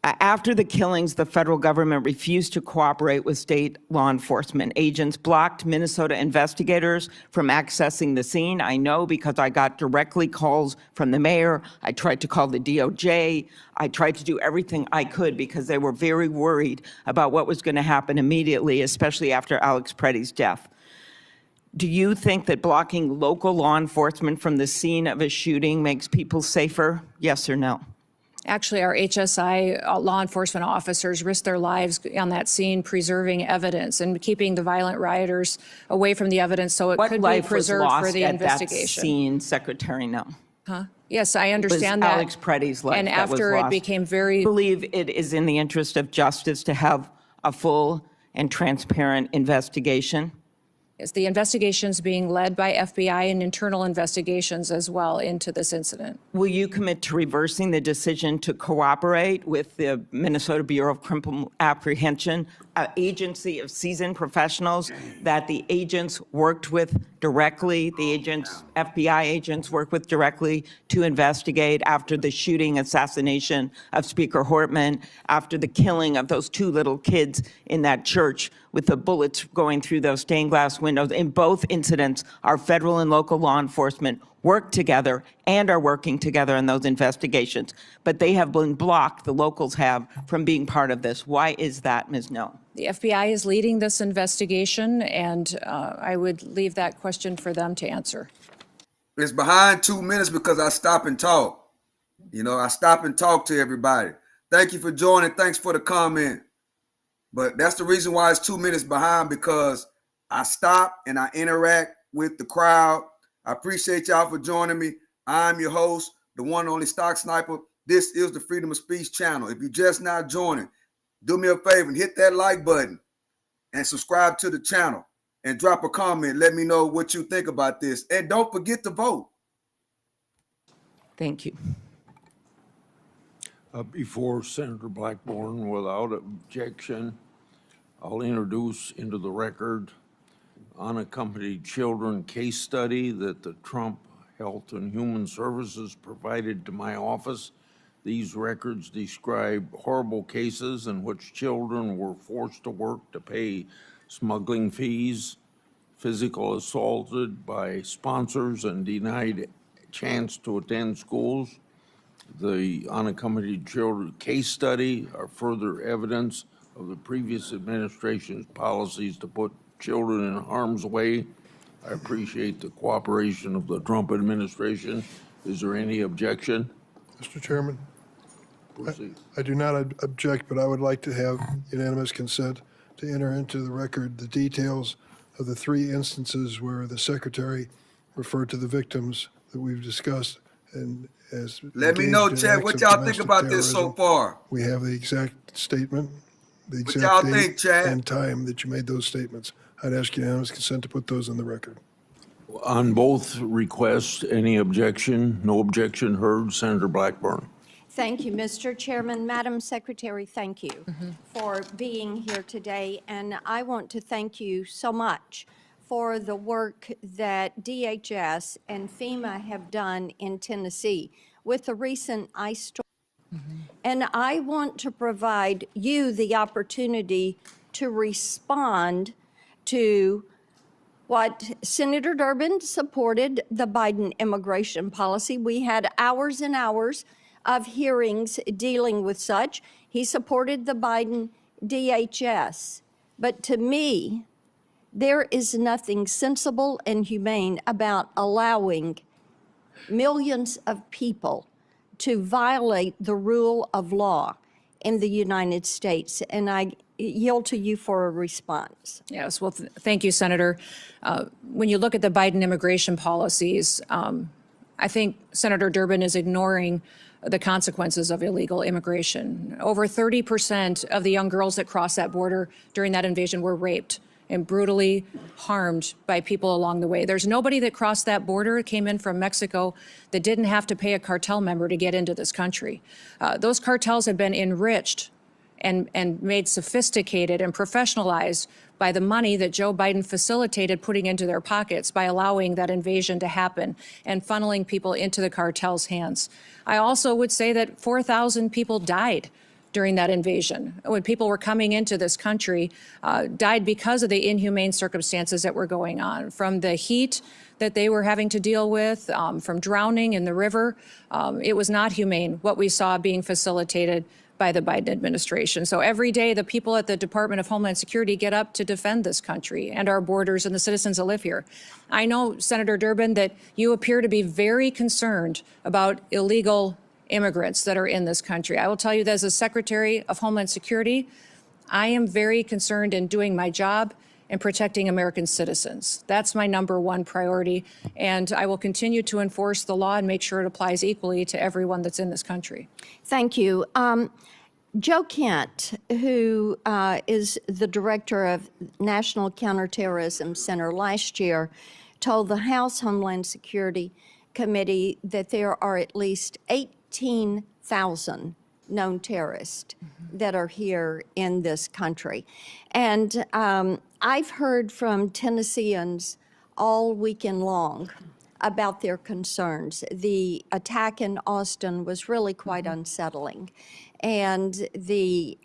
After the killings, the federal government refused to cooperate with state law enforcement. Agents blocked Minnesota investigators from accessing the scene. I know because I got directly calls from the mayor. I tried to call the DOJ. I tried to do everything I could because they were very worried about what was going to happen immediately, especially after Alex Preddy's death. Do you think that blocking local law enforcement from the scene of a shooting makes people safer? Yes or no? Actually, our HSI law enforcement officers risked their lives on that scene, preserving evidence and keeping the violent rioters away from the evidence so it What could be life was preserved for lost the at that investigation. scene, Secretary Noem? Yes, I Was understand that. Alex Preddy's life And that was after it lost. became very, I believe it is in the interest of justice to have a full and transparent investigation. yes, the investigation's being led by FBI and internal investigations as well into this incident. Will you commit to reversing the decision to cooperate with the Minnesota Bureau of Criminal Apprehension, an agency of seasoned professionals that the agents worked with directly, FBI agents worked with directly to investigate after the shooting assassination of Speaker Hortman, after the killing of those two little kids in that church with the bullets going through those stained glass windows? In both incidents, our federal and local law enforcement work together and are working together in those investigations. But they have been blocked, the locals have, from being part of this. Why is that, Ms. Noem? The FBI is leading this investigation, and I would leave that question for them to answer. It's behind 2 minutes because I stop and talk. You know, I stop and talk to everybody. Thank you for joining. Thanks for the comment. But that's the reason why it's 2 minutes behind, because I stop and I interact with the crowd. I appreciate y'all for joining me. I'm your host, the one and only Stock Sniper. This is the Freedom of Speech channel. If you're just now joining, do me a favor and hit that like button and subscribe to the channel and drop a comment. Let me know what you think about this. And don't forget to vote. Thank you. Before Senator Blackburn, without objection, I'll introduce into the record unaccompanied children case study that the Trump Health and Human Services provided to my office. These records describe horrible cases in which children were forced to work to pay smuggling fees, physical assaulted by sponsors, and denied chance to attend schools. The unaccompanied children case study are further evidence of the previous administration's policies to put children in harm's way. I appreciate the cooperation of the Trump administration. Is there any objection? Mr. Chairman, Proceed. I do not object, but I would like to have unanimous consent to enter into the record the details of the 3 instances where the secretary referred to the victims that we've discussed and as Let me know, engaged in Chad, acts what of y'all think domestic about this so terrorism. far. We have the exact statement, the What exact y'all date think, Chad? and time that you made those statements. I'd ask unanimous consent to put those in the record. On both requests, any objection? No objection heard. Senator Blackburn. Thank you, Mr. Chairman. Madam Secretary, thank you for being here today. And I want to thank you so much for the work that DHS and FEMA have done in Tennessee with the recent ice storm. And I want to provide you the opportunity to respond to what Senator Durbin supported, the Biden immigration policy. We had hours and hours of hearings dealing with such. He supported the Biden DHS. But to me, there is nothing sensible and humane about allowing millions of people to violate the rule of law in the United States. And I yield to you for a response. Yes, well, thank you, Senator. When you look at the Biden immigration policies, I think Senator Durbin is ignoring the consequences of illegal immigration. Over 30% of the young girls that crossed that border during that invasion were raped and brutally harmed by people along the way. There's nobody that crossed that border, came in from Mexico, that didn't have to pay a cartel member to get into this country. Those cartels have been enriched and made sophisticated and professionalized by the money that Joe Biden facilitated putting into their pockets by allowing that invasion to happen and funneling people into the cartel's hands. I also would say that 4,000 people died during that invasion when people were coming into this country, died because of the inhumane circumstances that were going on, from the heat that they were having to deal with, from drowning in the river. It was not humane what we saw being facilitated by the Biden administration. So every day, the people at the Department of Homeland Security get up to defend this country and our borders and the citizens that live here. I know, Senator Durbin, that you appear to be very concerned about illegal immigrants that are in this country. I will tell you that as a Secretary of Homeland Security, I am very concerned in doing my job and protecting American citizens. That's my number one priority, and I will continue to enforce the law and make sure it applies equally to everyone that's in this country. Thank you. Joe Kent, who is the director of National Counterterrorism Center, last year told the House Homeland Security Committee that there are at least 18,000 known terrorists that are here in this country. And I've heard from Tennesseans all weekend long about their concerns. The attack in Austin was really quite unsettling. And the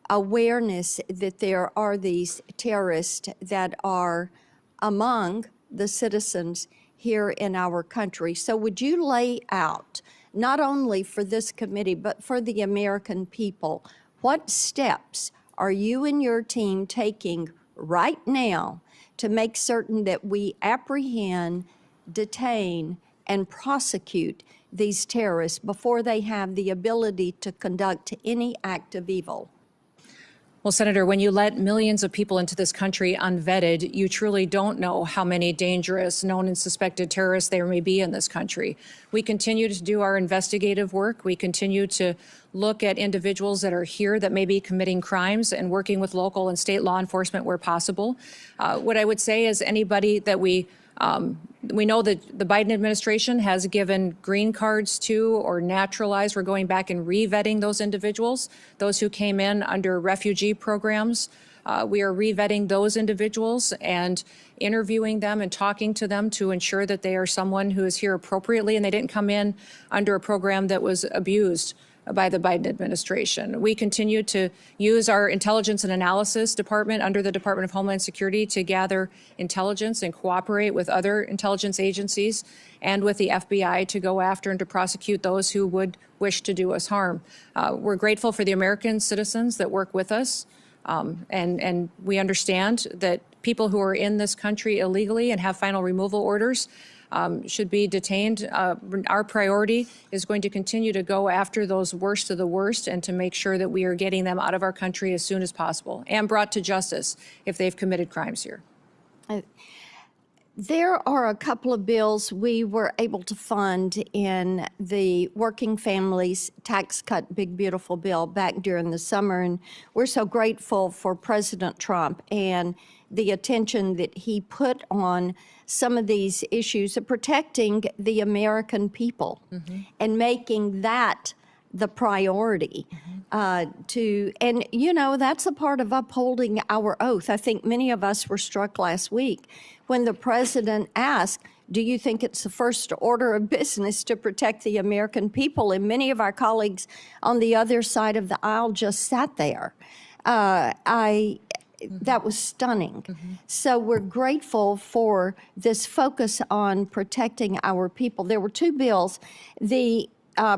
awareness that there are these terrorists that are among the citizens here in our country. So would you lay out, not only for this committee, but for the American people, what steps are you and your team taking right now to make certain that we apprehend, detain, and prosecute these terrorists before they have the ability to conduct any act of evil? Well, Senator, when you let millions of people into this country unvetted, you truly don't know how many dangerous, known and suspected terrorists there may be in this country. We continue to do our investigative work. We continue to look at individuals that are here that may be committing crimes and working with local and state law enforcement where possible. What I would say is anybody that we know that the Biden administration has given green cards to or naturalized. We're going back and re-vetting those individuals, those who came in under refugee programs. We are re-vetting those individuals and interviewing them and talking to them to ensure that they are someone who is here appropriately and they didn't come in under a program that was abused by the Biden administration. We continue to use our intelligence and analysis department under the Department of Homeland Security to gather intelligence and cooperate with other intelligence agencies and with the FBI to go after and to prosecute those who would wish to do us harm. We're grateful for the American citizens that work with us, and we understand that people who are in this country illegally and have final removal orders should be detained. Our priority is going to continue to go after those worst of the worst and to make sure that we are getting them out of our country as soon as possible and brought to justice if they've committed crimes here. There are a couple of bills we were able to fund in the Working Families Tax Cut Big Beautiful Bill back during the summer, and we're so grateful for President Trump and the attention that he put on some of these issues of protecting the American people and making that the priority and you know, that's a part of upholding our oath. I think many of us were struck last week when the president asked, do you think it's the first order of business to protect the American people? And many of our colleagues on the other side of the aisle just sat there. That was stunning. So we're grateful for this focus on protecting our people. There were two bills, the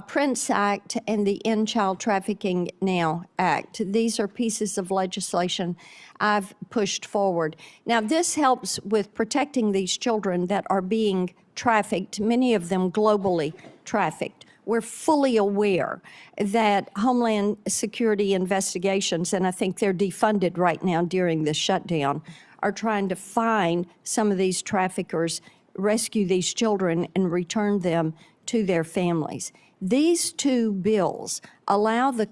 Prince Act and the End Child Trafficking Now Act. These are pieces of legislation I've pushed forward. Now, this helps with protecting these children that are being trafficked, many of them globally trafficked. we're fully aware that Homeland Security investigations, and I think they're defunded right now during this shutdown, are trying to find some of these traffickers, rescue these children, and return them to their families. These two bills allow the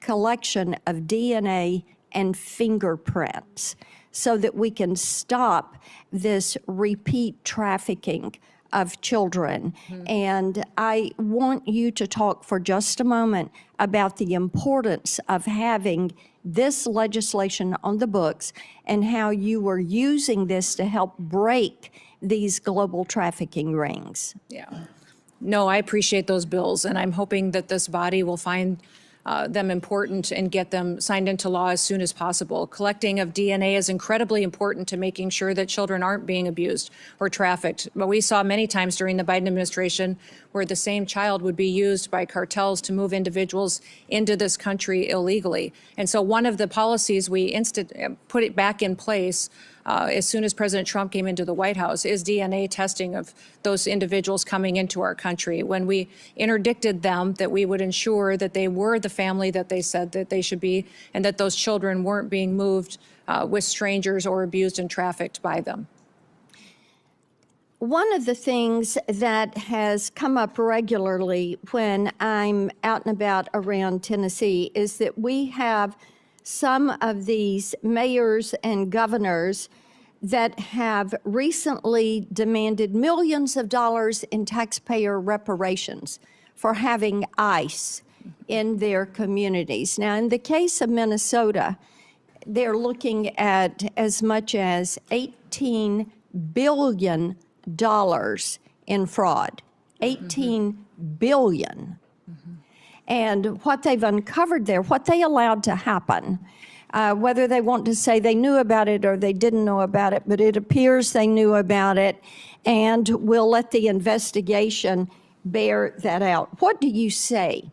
collection of DNA and fingerprints so that we can stop this repeat trafficking of children. And I want you to talk for just a moment about the importance of having this legislation on the books and how you were using this to help break these global trafficking rings. Yeah. No, I appreciate those bills, and I'm hoping that this body will find them important and get them signed into law as soon as possible. Collecting of DNA is incredibly important to making sure that children aren't being abused or trafficked. But we saw many times during the Biden administration where the same child would be used by cartels to move individuals into this country illegally. And so one of the policies we put it back in place as soon as President Trump came into the White House is DNA testing of those individuals coming into our country. When we interdicted them, that we would ensure that they were the family that they said that they should be, and that those children weren't being moved with strangers or abused and trafficked by them. One of the things that has come up regularly when I'm out and about around Tennessee is that we have some of these mayors and governors that have recently demanded millions of dollars in taxpayer reparations for having ICE in their communities. Now, in the case of Minnesota, they're looking at as much as $18 billion in fraud. $18 billion. And what they've uncovered there, what they allowed to happen, whether they want to say they knew about it or they didn't know about it, but it appears they knew about it, and we'll let the investigation bear that out. What do you say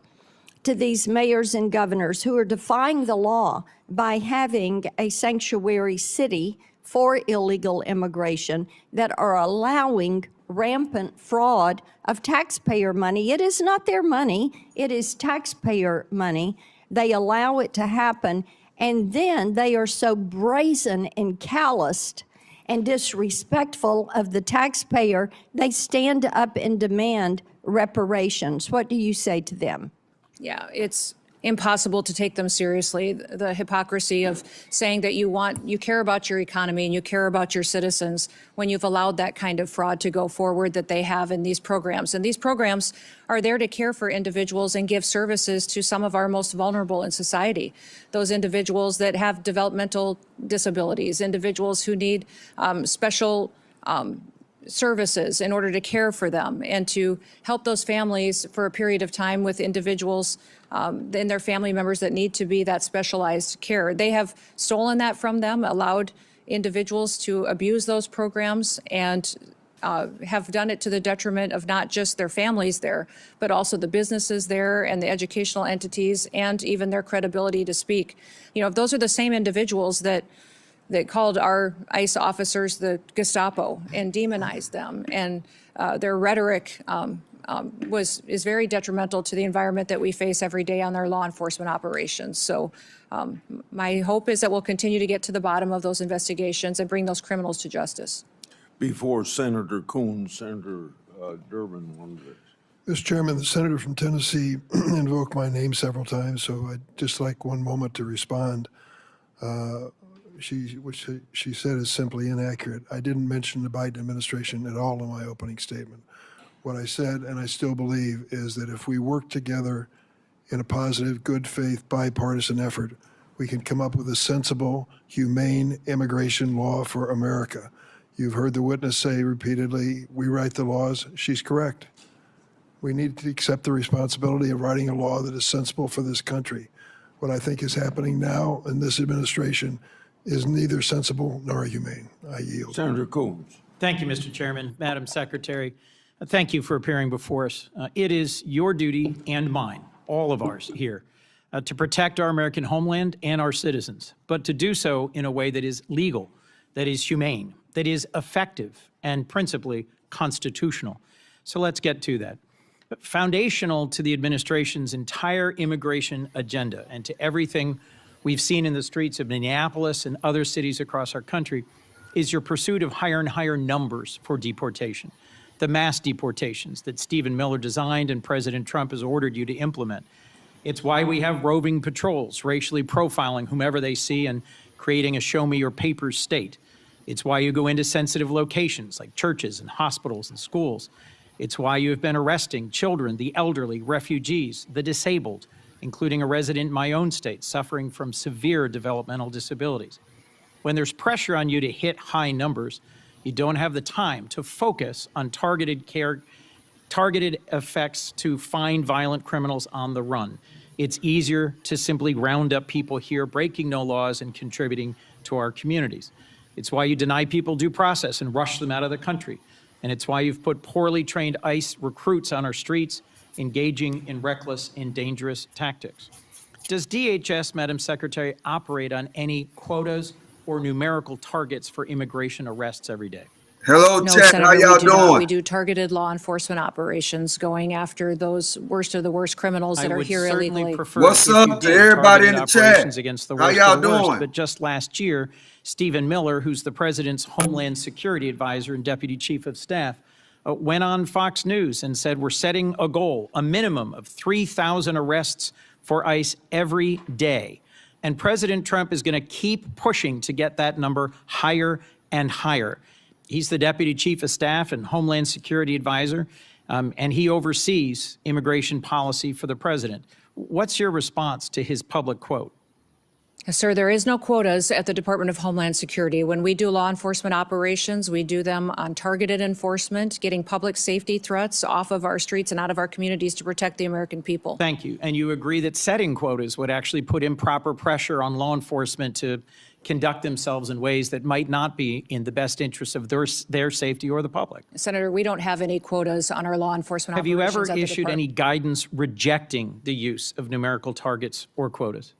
to these mayors and governors who are defying the law by having a sanctuary city for illegal immigration that are allowing rampant fraud of taxpayer money? It is not their money, it is taxpayer money. They allow it to happen, and then they are so brazen and calloused and disrespectful of the taxpayer, they stand up and demand reparations. What do you say to them? Yeah, it's impossible to take them seriously. The hypocrisy of saying that you care about your economy and you care about your citizens when you've allowed that kind of fraud to go forward that they have in these programs. And these programs are there to care for individuals and give services to some of our most vulnerable in society. Those individuals that have developmental disabilities, individuals who need special services in order to care for them and to help those families for a period of time with individuals and their family members that need to be that specialized care. They have stolen that from them, allowed individuals to abuse those programs, and have done it to the detriment of not just their families there, but also the businesses there and the educational entities and even their credibility to speak. You know, if those are the same individuals that called our ICE officers the Gestapo and demonized them, and their rhetoric is very detrimental to the environment that we face every day on our law enforcement operations. So my hope is that we'll continue to get to the bottom of those investigations and bring those criminals to justice. Before Senator Coons, Senator Durbin wanted to. Mr. Chairman, the senator from Tennessee invoked my name several times, so I'd just like one moment to respond. What she said is simply inaccurate. I didn't mention the Biden administration at all in my opening statement. What I said, and I still believe, is that if we work together in a positive, good faith, bipartisan effort, we can come up with a sensible, humane immigration law for America. You've heard the witness say repeatedly, we write the laws. She's correct. We need to accept the responsibility of writing a law that is sensible for this country. What I think is happening now in this administration is neither sensible nor humane. I yield. Senator Coons. Thank you, Mr. Chairman. Madam Secretary, thank you for appearing before us. It is your duty and mine, all of ours here, to protect our American homeland and our citizens, but to do so in a way that is legal, that is humane, that is effective, and principally constitutional. So let's get to that. Foundational to the administration's entire immigration agenda and to everything we've seen in the streets of Minneapolis and other cities across our country is your pursuit of higher and higher numbers for deportation. The mass deportations that Stephen Miller designed and President Trump has ordered you to implement. It's why we have roving patrols, racially profiling whomever they see and creating a show me your papers state. It's why you go into sensitive locations like churches and hospitals and schools. It's why you have been arresting children, the elderly, refugees, the disabled, including a resident in my own state suffering from severe developmental disabilities. When there's pressure on you to hit high numbers, you don't have the time to focus on targeted effects to find violent criminals on the run. It's easier to simply round up people here breaking no laws and contributing to our communities. It's why you deny people due process and rush them out of the country. And it's why you've put poorly trained ICE recruits on our streets, engaging in reckless and dangerous tactics. Does DHS, Madam Secretary, operate on any quotas or numerical targets for immigration arrests every day? Hello, No, chat. Senator, How y'all we do not. doing? We do targeted law enforcement operations going after those worst of the worst criminals that are here I would illegally. certainly prefer What's if you up to did everybody in targeted the chat? operations against the How worst y'all of the worst. doing? But just last year, Stephen Miller, who's the president's Homeland Security Advisor and Deputy Chief of Staff, went on Fox News and said, we're setting a goal, a minimum of 3,000 arrests for ICE every day. And President Trump is going to keep pushing to get that number higher and higher. He's the Deputy Chief of Staff and Homeland Security Advisor, and he oversees immigration policy for the president. What's your response to his public quote? Sir, there is no quotas at the Department of Homeland Security. When we do law enforcement operations, we do them on targeted enforcement, getting public safety threats off of our streets and out of our communities to protect the American people. Thank you. And you agree that setting quotas would actually put improper pressure on law enforcement to conduct themselves in ways that might not be in the best interest of their safety or the public. Senator, we don't have any quotas on our law enforcement Have you operations ever at the issued any guidance rejecting the use of numerical targets or quotas?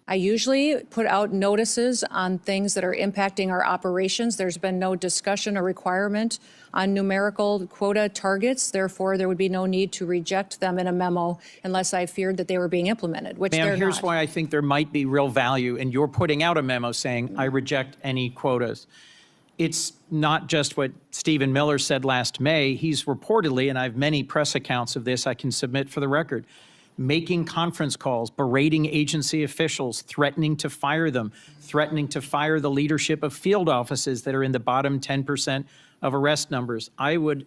I usually put out notices on things that are impacting our operations. There's been no discussion or requirement on numerical quota targets. Therefore, there would be no need to reject them in a memo unless I feared that they were being implemented, which they're Ma'am, here's not. why I think there might be real value in your putting out a memo saying, I reject any quotas. It's not just what Stephen Miller said last May. He's reportedly, and I have many press accounts of this I can submit for the record, making conference calls, berating agency officials, threatening to fire them, threatening to fire the leadership of field offices that are in the bottom 10% of arrest numbers. I would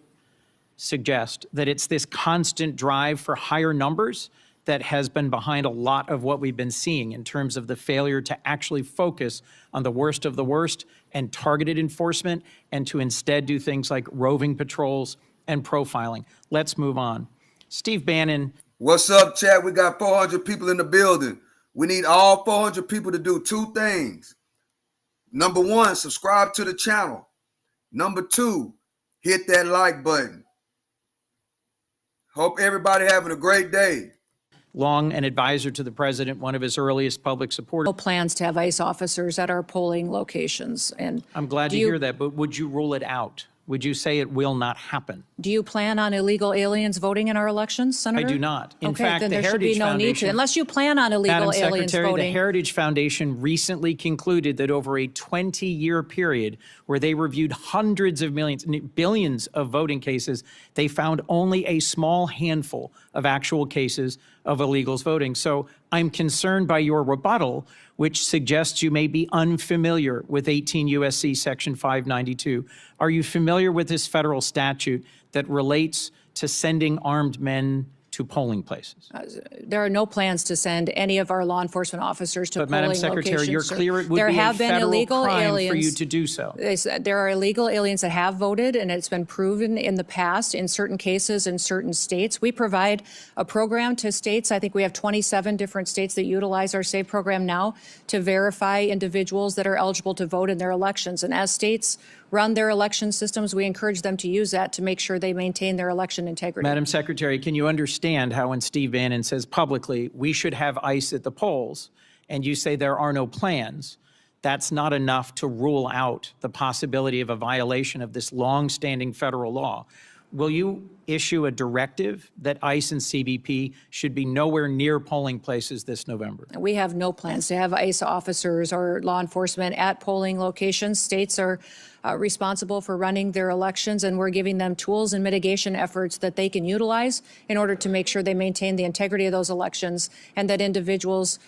suggest that it's this constant drive for higher numbers that has been behind a lot of what we've been seeing in terms of the failure to actually focus on the worst of the worst and targeted enforcement, and to instead do things like roving patrols and profiling. Let's move on. Steve Bannon. What's up, chat? We got 400 people in the building. We need all 400 people to do two things. Number one, subscribe to the channel. Number two, hit that like button. Hope everybody having a great day. Long an advisor to the president, one of his earliest public supporters. No plans to have ICE officers at our polling locations. And I'm glad to hear that, but would you rule it out? Would you say it will not happen? do you plan on illegal aliens voting in our elections, Senator? I do not. In Okay, fact, then the there should be Heritage no need to, Foundation, unless you plan on illegal Madam aliens Secretary, the voting. Heritage Foundation recently concluded that over a 20-year period where they reviewed hundreds of millions, billions of voting cases, they found only a small handful of actual cases of illegals voting. So I'm concerned by your rebuttal, which suggests you may be unfamiliar with 18 U.S.C. Section 592. Are you familiar with this federal statute that relates to sending armed men to polling places? There are no plans to send any of our law enforcement officers to But polling Madam Secretary, locations. you're sir. clear it would There be a have been federal illegal crime for aliens. you to do so. There are illegal aliens that have voted, and it's been proven in the past in certain cases in certain states. We provide a program to states. I think we have 27 different states that utilize our SAVE program now to verify individuals that are eligible to vote in their elections. And as states run their election systems, we encourage them to use that to make sure they maintain their election integrity. Madam Secretary, can you understand how when Steve Bannon says publicly, we should have ICE at the polls, and you say there are no plans, that's not enough to rule out the possibility of a violation of this long-standing federal law? will you issue a directive that ICE and CBP should be nowhere near polling places this November? We have no plans to have ICE officers or law enforcement at polling locations. States are responsible for running their elections, and we're giving them tools and mitigation efforts that they can utilize in order to make sure they maintain the integrity of those elections and that individuals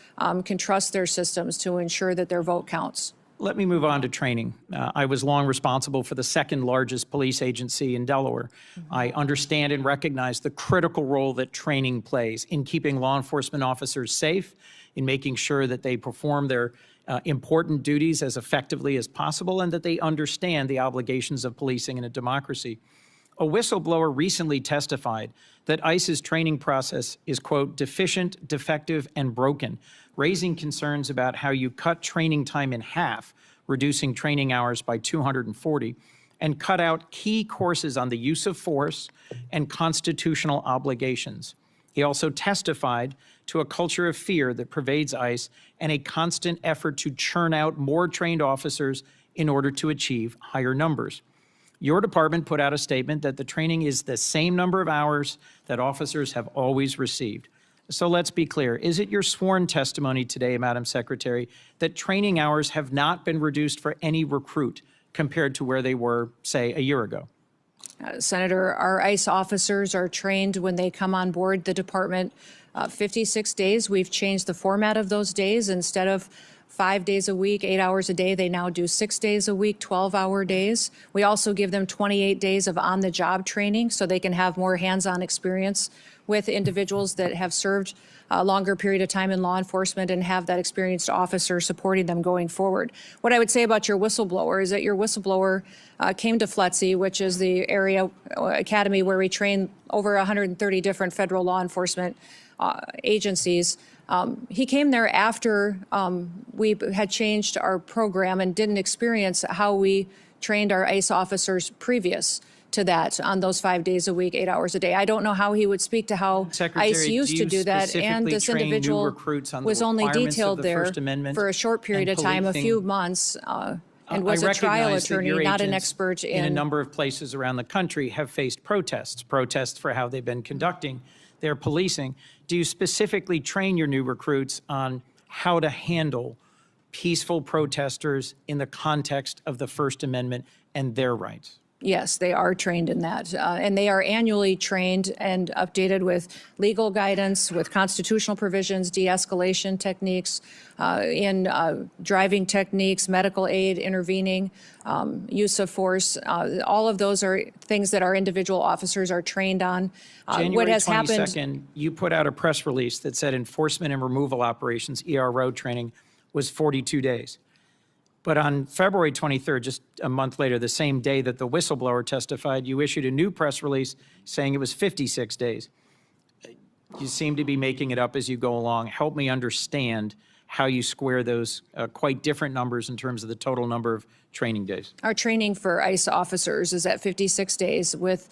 can trust their systems to ensure that their vote counts. Let me move on to training. I was long responsible for the second largest police agency in Delaware. I understand and recognize the critical role that training plays in keeping law enforcement officers safe, in making sure that they perform their important duties as effectively as possible, and that they understand the obligations of policing in a democracy. A whistleblower recently testified that ICE's training process is, quote, deficient, defective, and broken, raising concerns about how you cut training time in half, reducing training hours by 240, and cut out key courses on the use of force and constitutional obligations. He also testified to a culture of fear that pervades ICE and a constant effort to churn out more trained officers in order to achieve higher numbers. Your department put out a statement that the training is the same number of hours that officers have always received. So let's be clear. Is it your sworn testimony today, Madam Secretary, that training hours have not been reduced for any recruit compared to where they were, say, a year ago? Senator, our ICE officers are trained when they come on board the department 56 days. We've changed the format of those days. Instead of 5 days a week, 8 hours a day, they now do 6 days a week, 12-hour days. We also give them 28 days of on-the-job training so they can have more hands-on experience with individuals that have served a longer period of time in law enforcement and have that experienced officer supporting them going forward. What I would say about your whistleblower is that your whistleblower came to FLETC, which is the area academy where we train over 130 different federal law enforcement agencies. He came there after we had changed our program and didn't experience how we trained our ICE officers previous to that on those 5 days a week, 8 hours a day. I don't know how he would speak to how ICE used to do that. And this individual was only detailed there for a short period of time, a few months, and was a trial attorney, not an expert in a number of places around the country have faced protests for how they've been conducting their policing. Do you specifically train your new recruits on how to handle peaceful protesters in the context of the First Amendment and their rights? Yes, they are trained in that. And they are annually trained and updated with legal guidance, with constitutional provisions, de-escalation techniques, in driving techniques, medical aid, intervening, use of force. All of those are things that our individual officers are trained on. January 22nd, you put out a press release that said enforcement and removal operations, ERO training, was 42 days. But on February 23rd, just a month later, the same day that the whistleblower testified, you issued a new press release saying it was 56 days. You seem to be making it up as you go along. Help me understand how you square those quite different numbers in terms of the total number of training days. Our training for ICE officers is at 56 days with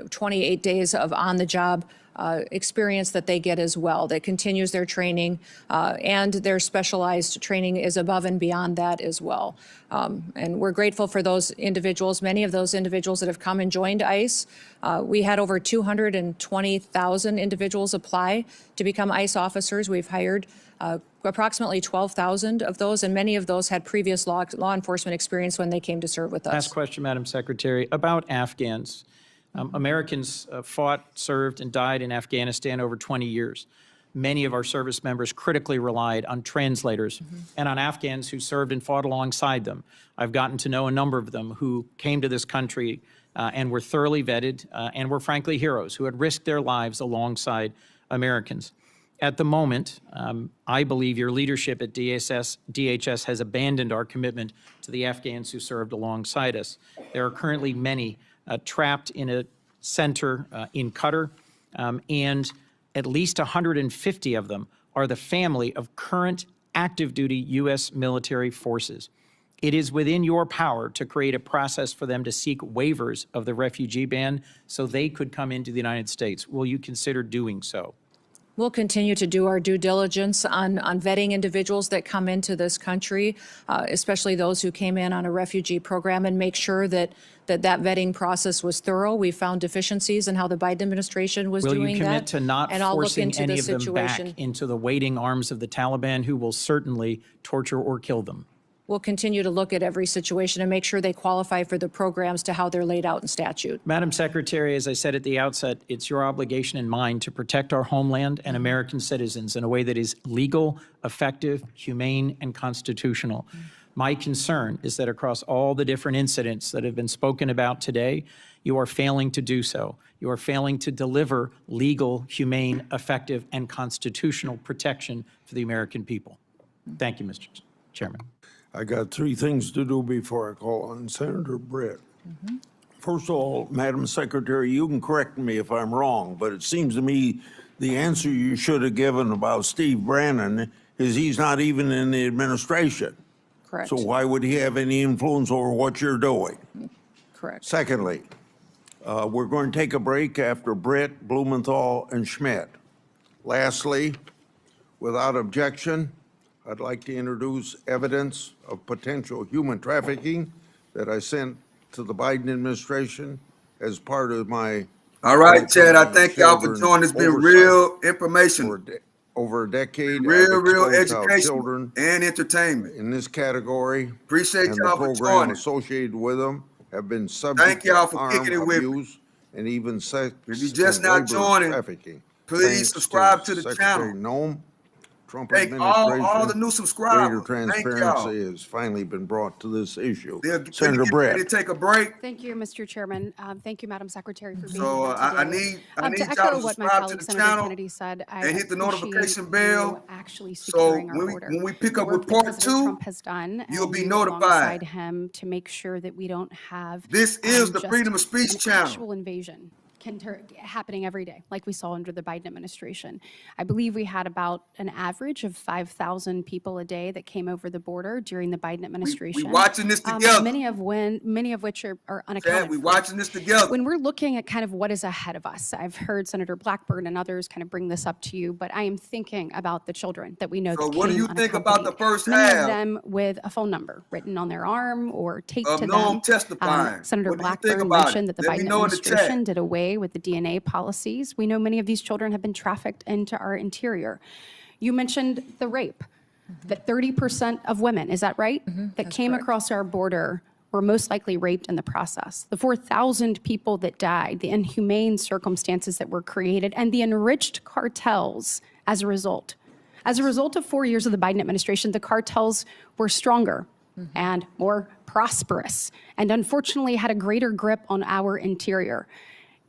28 days of on-the-job experience that they get as well. That continues their training, and their specialized training is above and beyond that as well. And we're grateful for those individuals, many of those individuals that have come and joined ICE. We had over 220,000 individuals apply to become ICE officers. We've hired approximately 12,000 of those, and many of those had previous law enforcement experience when they came to serve with us. Last question, Madam Secretary, about Afghans. Americans fought, served, and died in Afghanistan over 20 years. Many of our service members critically relied on translators and on Afghans who served and fought alongside them. I've gotten to know a number of them who came to this country and were thoroughly vetted and were frankly heroes who had risked their lives alongside Americans. At the moment, I believe your leadership at DHS has abandoned our commitment to the Afghans who served alongside us. There are currently many trapped in a center in Qatar, and at least 150 of them are the family of current active duty U.S. military forces. It is within your power to create a process for them to seek waivers of the refugee ban so they could come into the United States. Will you consider doing so? We'll continue to do our due diligence on vetting individuals that come into this country, especially those who came in on a refugee program, and make sure that vetting process was thorough. We found deficiencies in how the Biden administration was Will doing that. you commit to not and I'll look forcing into any the of them back situation. into the waiting arms of the Taliban, who will certainly torture or kill them? We'll continue to look at every situation and make sure they qualify for the programs to how they're laid out in statute. Madam Secretary, as I said at the outset, it's your obligation and mine to protect our homeland and American citizens in a way that is legal, effective, humane, and constitutional. My concern is that across all the different incidents that have been spoken about today, you are failing to do so. You are failing to deliver legal, humane, effective, and constitutional protection for the American people. Thank you, Mr. Chairman. I got 3 things to do before I call on Senator Britt. First of all, Madam Secretary, you can correct me if I'm wrong, but it seems to me the answer you should have given about Steve Bannon is he's not even in the administration. Correct. So why would he have any influence over what you're doing? Correct. Secondly, we're going to take a break after Britt, Blumenthal, and Schmidt. Lastly, without objection, I'd like to introduce evidence of potential human trafficking that I sent to the Biden administration as part of my. All right, Chad, I thank y'all for joining. It's been real information, Over a decade. real I've exposed how education children and entertainment. in this category Appreciate and the y'all for program joining. associated with them have been subject Thank to y'all for harm, kicking it with me. abuse, and even sex If you're just and not labor joining, trafficking. please Thanks subscribe to the Secretary channel. Noem, Trump Thank administration. all the new subscribers. Greater Thank y'all. transparency has finally been brought to this issue. They're Senator get ready to Brett. take a break. Thank you, Mr. Chairman. Thank you, Madam Secretary, for being So here I today. need To y'all to echo what my subscribe to colleague the Senator channel Kennedy said, I and hit the appreciate notification you bell. actually So securing our order. when we pick The up work with that part President 2, Trump has done, you'll and be you notified. alongside him to make sure that we don't have This is the just Freedom of Speech an channel. actual invasion happening every day, like we saw under the Biden administration. I believe we had about an average of 5,000 people a day that came over the border during the Biden administration. watching this together. Many of which are Chad, unaccounted we for. watching this together. When we're looking at kind of what is ahead of us, I've heard Senator Blackburn and others kind of bring this up to you, but I am thinking about the children that we know So that what do came you think about the unaccompanied. first Many half of them with a phone number written on their arm or taped of to Noem them. testifying? Senator What do you think Blackburn about mentioned it? that the Let me Biden know in the chat. administration did away with the DNA policies. We know many of these children have been trafficked into our interior. You mentioned the rape, that 30% of women, is that right? That came correct. across our border were most likely raped in the process. The 4,000 people that died, the inhumane circumstances that were created, and the enriched cartels as a result. As a result of 4 years of the Biden administration, the cartels were stronger and more prosperous, and unfortunately had a greater grip on our interior.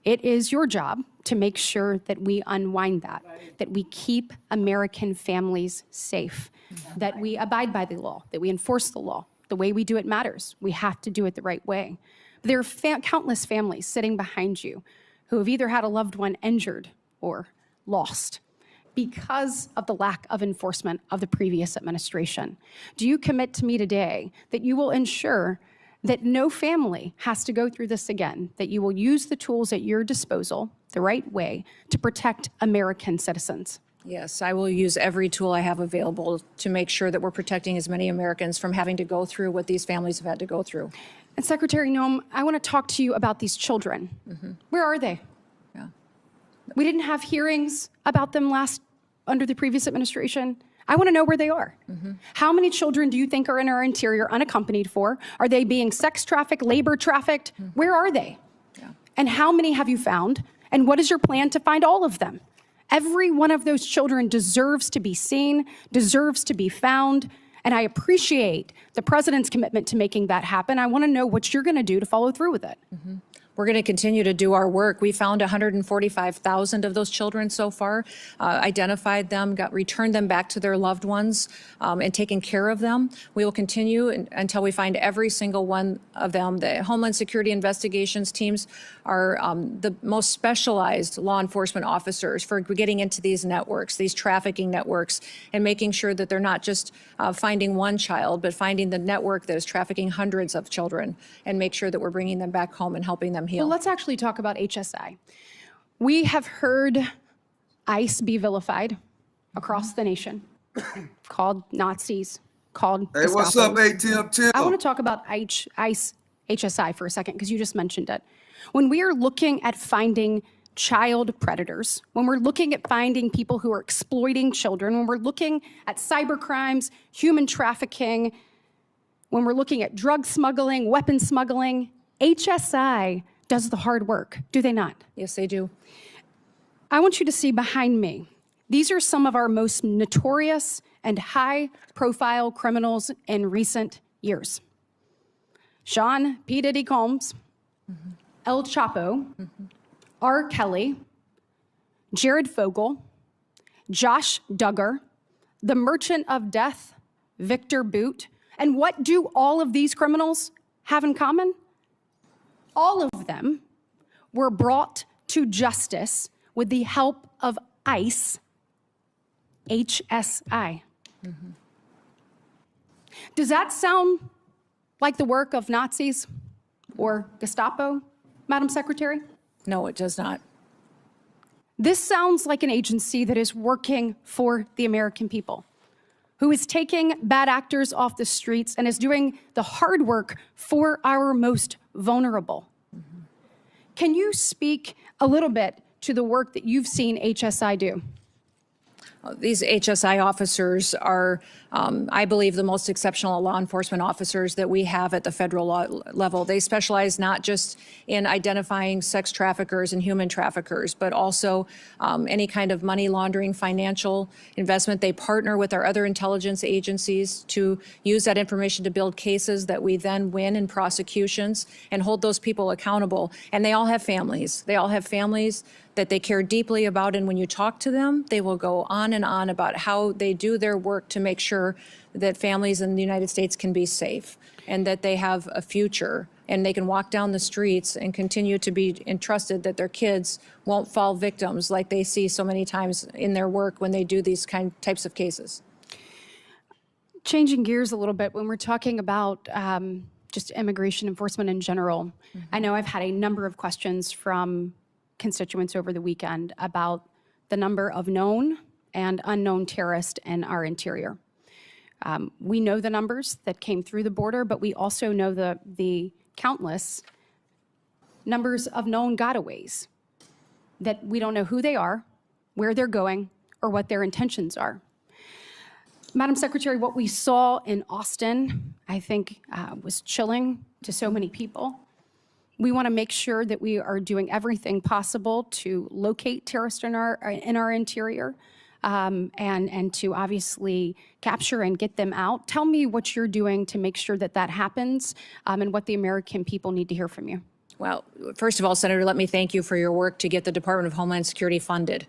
It is your job to make sure that we unwind that we keep American families safe, that we abide by the law, that we enforce the law. The way we do it matters. We have to do it the right way. But there are countless families sitting behind you who have either had a loved one injured or lost because of the lack of enforcement of the previous administration. Do you commit to me today that you will ensure that no family has to go through this again, that you will use the tools at your disposal the right way to protect American citizens? Yes, I will use every tool I have available to make sure that we're protecting as many Americans from having to go through what these families have had to go through. And Secretary Noem, I want to talk to you about these children. Where are they? Yeah. We didn't have hearings about them under the previous administration. I want to know where they are. How many children do you think are in our interior unaccompanied for? Are they being sex trafficked, labor trafficked? Where are they? Yeah. And how many have you found? And what is your plan to find all of them? Every one of those children deserves to be seen, deserves to be found, and I appreciate the president's commitment to making that happen. I want to know what you're going to do to follow through with it. We're going to continue to do our work. We found 145,000 of those children so far, identified them, returned them back to their loved ones, and taken care of them. We will continue until we find every single one of them. The Homeland Security investigations teams are the most specialized law enforcement officers for getting into these networks, these trafficking networks, and making sure that they're not just finding one child, but finding the network that is trafficking hundreds of children, and make sure that we're bringing them back home and helping them heal. Well, let's actually talk about HSI. We have heard ICE be vilified across the nation, called Nazis, called Hey, what's up, Gestapos. ATM I want Tim? to talk about ICE HSI for a second because you just mentioned it. When we are looking at finding child predators, when we're looking at finding people who are exploiting children, when we're looking at cyber crimes, human trafficking, when we're looking at drug smuggling, weapon smuggling, HSI does the hard work, do they not? Yes, they do. I want you to see behind me. These are some of our most notorious and high-profile criminals in recent years. Sean P. Diddy Combs, El Chapo, R. Kelly, Jared Fogle, Josh Duggar, the Merchant of Death, Victor Boot. And what do all of these criminals have in common? All of them were brought to justice with the help of ICE, HSI. Does that sound like the work of Nazis or Gestapo, Madam Secretary? No, it does not. This sounds like an agency that is working for the American people, who is taking bad actors off the streets and is doing the hard work for our most vulnerable. Can you speak a little bit to the work that you've seen HSI do? These HSI officers are, I believe, the most exceptional law enforcement officers that we have at the federal level. They specialize not just in identifying sex traffickers and human traffickers, but also any kind of money laundering, financial investment. They partner with our other intelligence agencies to use that information to build cases that we then win in prosecutions and hold those people accountable. And they all have families. They all have families that they care deeply about, and when you talk to them, they will go on and on about how they do their work to make sure that families in the United States can be safe and that they have a future and they can walk down the streets and continue to be entrusted that their kids won't fall victims like they see so many times in their work when they do these types of cases. Changing gears a little bit, when we're talking about just immigration enforcement in general, I know I've had a number of questions from constituents over the weekend about the number of known and unknown terrorists in our interior. We know the numbers that came through the border, but we also know the countless numbers of known gotaways that we don't know who they are, where they're going, or what their intentions are. Madam Secretary, what we saw in Austin, I think, was chilling to so many people. We want to make sure that we are doing everything possible to locate terrorists in our interior and to obviously capture and get them out. Tell me what you're doing to make sure that that happens and what the American people need to hear from you. Well, first of all, Senator, let me thank you for your work to get the Department of Homeland Security funded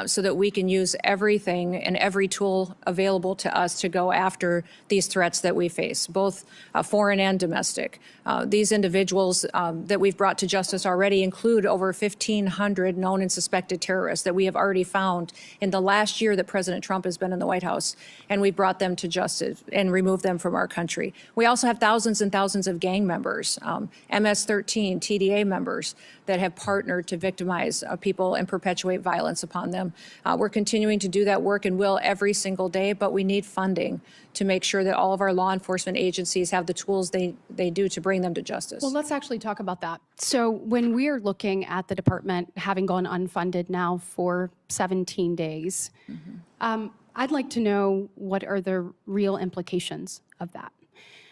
so that we can use everything and every tool available to us to go after these threats that we face, both foreign and domestic. These individuals that we've brought to justice already include over 1,500 known and suspected terrorists that we have already found in the last year that President Trump has been in the White House, and we've brought them to justice and removed them from our country. We also have thousands and thousands of gang members, MS-13, TDA members that have partnered to victimize people and perpetuate violence upon them. We're continuing to do that work and will every single day, but we need funding to make sure that all of our law enforcement agencies have the tools they do to bring them to justice. Well, let's actually talk about that. So when we are looking at the department having gone unfunded now for 17 days, I'd like to know what are the real implications of that.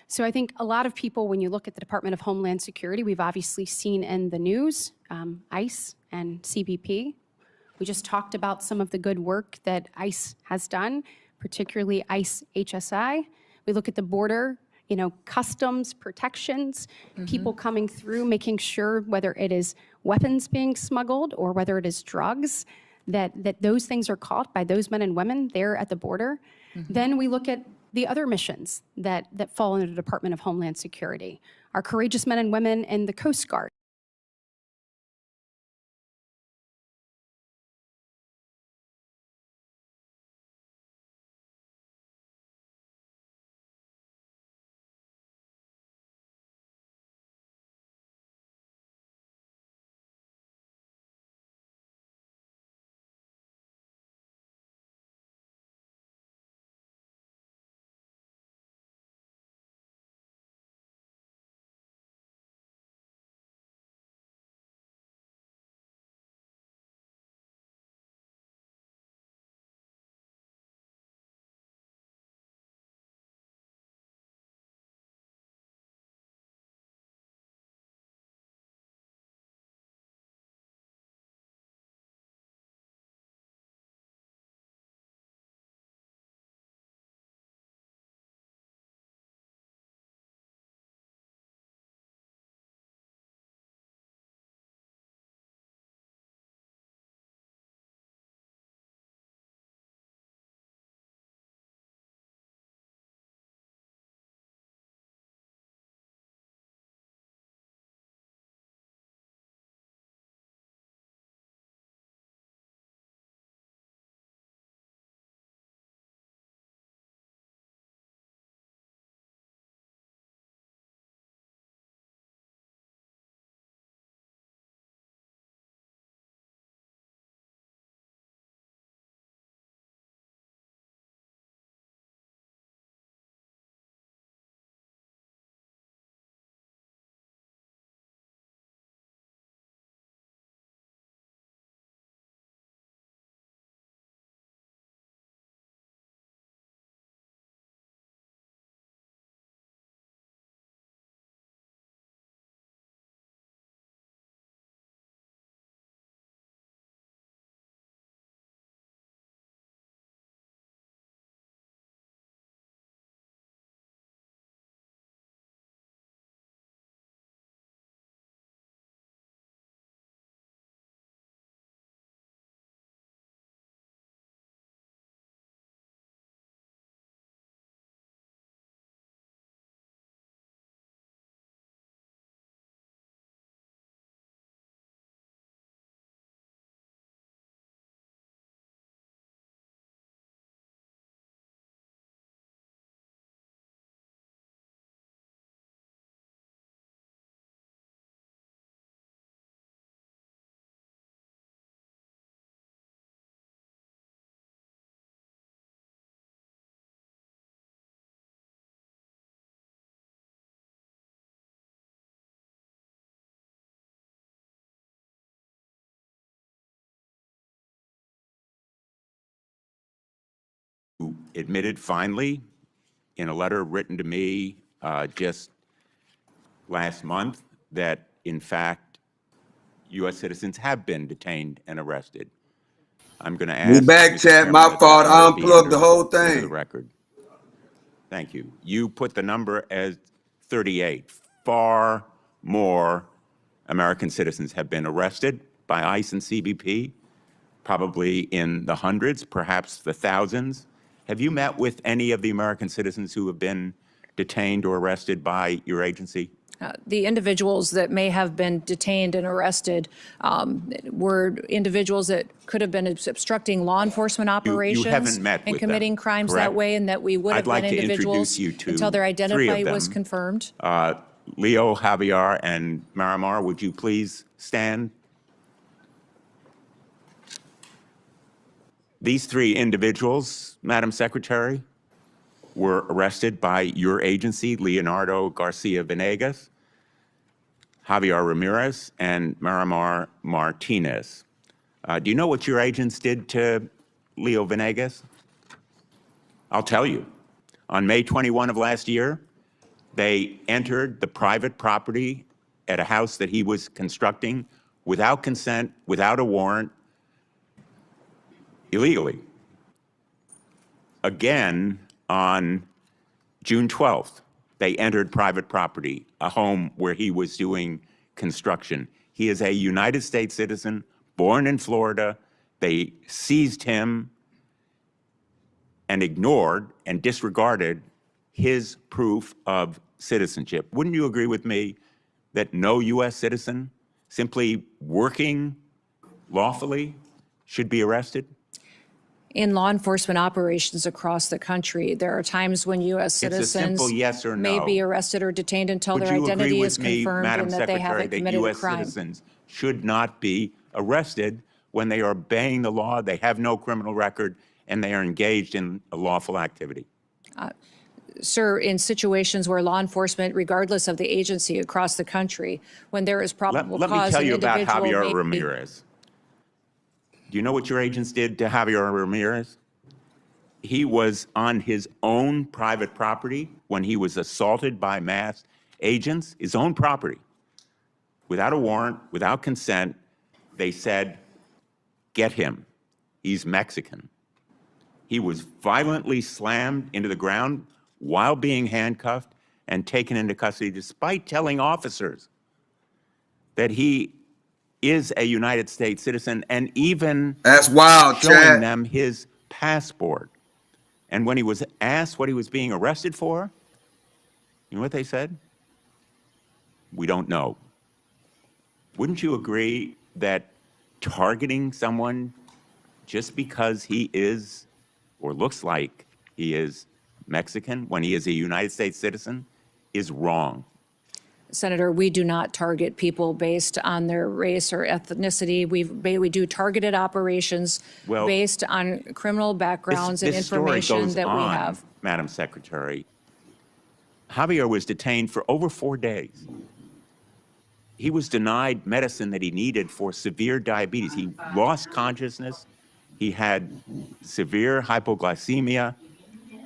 So I think a lot of people, when you look at the Department of Homeland Security, we've obviously seen in the news, ICE and CBP. We just talked about some of the good work that ICE has done, particularly ICE HSI. We look at the border, customs protections, people coming through, making sure whether it is weapons being smuggled or whether it is drugs, that those things are caught by those men and women there at the border. Then we look at the other missions that fall under the Department of Homeland Security, our courageous men and women in the Coast Guard, admitted finally in a letter written to me just last month that, in fact, U.S. citizens have been detained and arrested. I'm going to We ask, back, Mr. chat. Chairman, My that fault. I number be unplugged the entered whole into the thing. record. Thank you. You put the number as 38. Far more American citizens have been arrested by ICE and CBP, probably in the hundreds, perhaps the thousands. Have you met with any of the American citizens who have been detained or arrested by your agency? The individuals that may have been detained and arrested were individuals that could have been obstructing law enforcement operations haven't met and with committing them, crimes correct? that way, and that we would have I'd like been to individuals introduce you to until their three of identity was them. confirmed. Leo, Javier, and Marimar, would you please stand? These three individuals, Madam Secretary, were arrested by your agency, Leonardo Garcia Venegas, Javier Ramirez, and Marimar Martinez. Do you know what your agents did to Leo Venegas? I'll tell you. On May 21 of last year, they entered the private property at a house that he was constructing without consent, without a warrant, illegally. Again, on June 12th, they entered private property, a home where he was doing construction. He is a United States citizen, born in Florida. They seized him and ignored and disregarded his proof of citizenship. Wouldn't you agree with me that no U.S. citizen simply working lawfully should be arrested? In law enforcement operations across the country, there are times when U.S. It's a citizens simple yes or may no. be arrested or detained until Would their you agree identity with is me, confirmed Madam and that they Secretary, haven't that committed a U.S. crime. citizens should not be arrested when they are obeying the law, they have no criminal record, and they are engaged in a lawful activity? Sir, in situations where law enforcement, regardless of the agency across the country, when there is probable Let me cause, tell an you about individual Javier may be- Ramirez. Do you know what your agents did to Javier Ramirez? He was on his own private property when he was assaulted by masked agents, his own property. Without a warrant, without consent, they said, get him. He's Mexican. He was violently slammed into the ground while being handcuffed and taken into custody, despite telling officers that he is a United States citizen and even That's wild, showing Chad. them his passport. And when he was asked what he was being arrested for, you know what they said? We don't know. Wouldn't you agree that targeting someone just because he is or looks like he is Mexican when he is a United States citizen is wrong? Senator, we do not target people based on their race or ethnicity. We do targeted operations Well, based on criminal backgrounds and this story information goes that we on, have. Madam Secretary. Javier was detained for over 4 days. He was denied medicine that he needed for severe diabetes. He lost consciousness. He had severe hypoglycemia.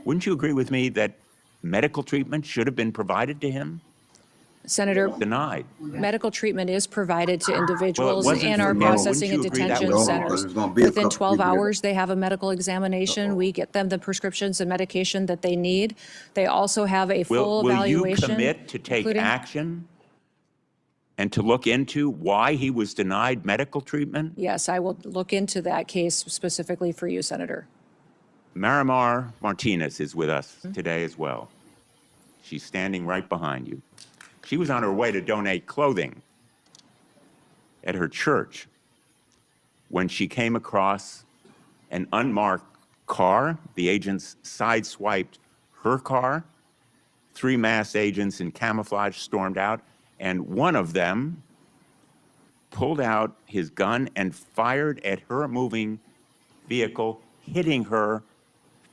Wouldn't you agree with me that medical treatment should have been provided to him? Senator, Denied. medical treatment is provided to individuals wasn't in our for him. processing and Wouldn't you agree that detention was wrong? centers. There's gonna be a Within couple 12 people here. hours, they have a medical examination. We get them the prescriptions and medication that they need. They also have a full Will you evaluation. commit to take including- action and to look into why he was denied medical treatment? Yes, I will look into that case specifically for you, Senator. Marimar Martinez is with us today as well. She's standing right behind you. She was on her way to donate clothing at her church when she came across an unmarked car. The agents sideswiped her car. 3 masked agents in camouflage stormed out, and one of them pulled out his gun and fired at her moving vehicle, hitting her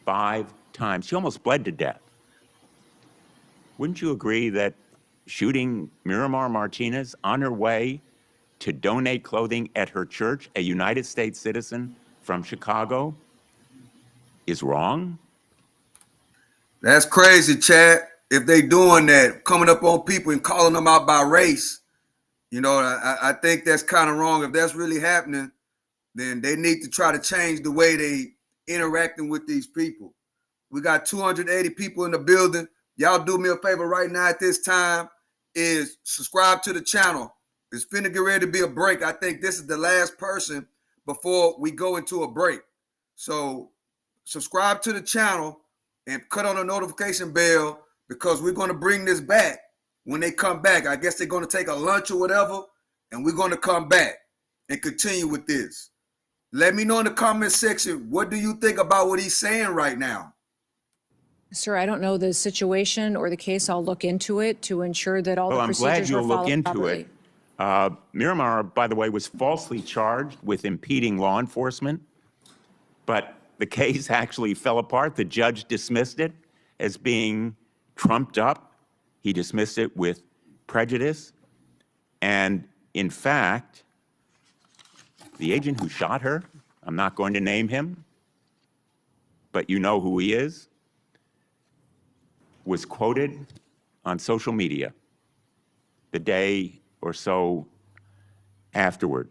5 times. She almost bled to death. Wouldn't you agree that shooting Miramar Martinez on her way to donate clothing at her church, a United States citizen from Chicago, is wrong? That's crazy, Chad. If they doing that, coming up on people and calling them out by race, you know, I think that's kind of wrong. If that's really happening, then they need to try to change the way they interacting with these people. We got 280 people in the building. Y'all do me a favor right now at this time is subscribe to the channel. It's finna get ready to be a break. I think this is the last person before we go into a break. So subscribe to the channel and cut on the notification bell because we're going to bring this back when they come back. I guess they're going to take a lunch or whatever, and we're going to come back and continue with this. Let me know in the comment section, what do you think about what he's saying right now? Sir, I don't know the situation or the case. I'll look into it to ensure that all Well, the I'm glad procedures are you'll look followed into properly. it. Miramar, by the way, was falsely charged with impeding law enforcement, but the case actually fell apart. The judge dismissed it as being trumped up. He dismissed it with prejudice. And in fact, the agent who shot her, I'm not going to name him, but you know who he is, was quoted on social media the day or so afterward.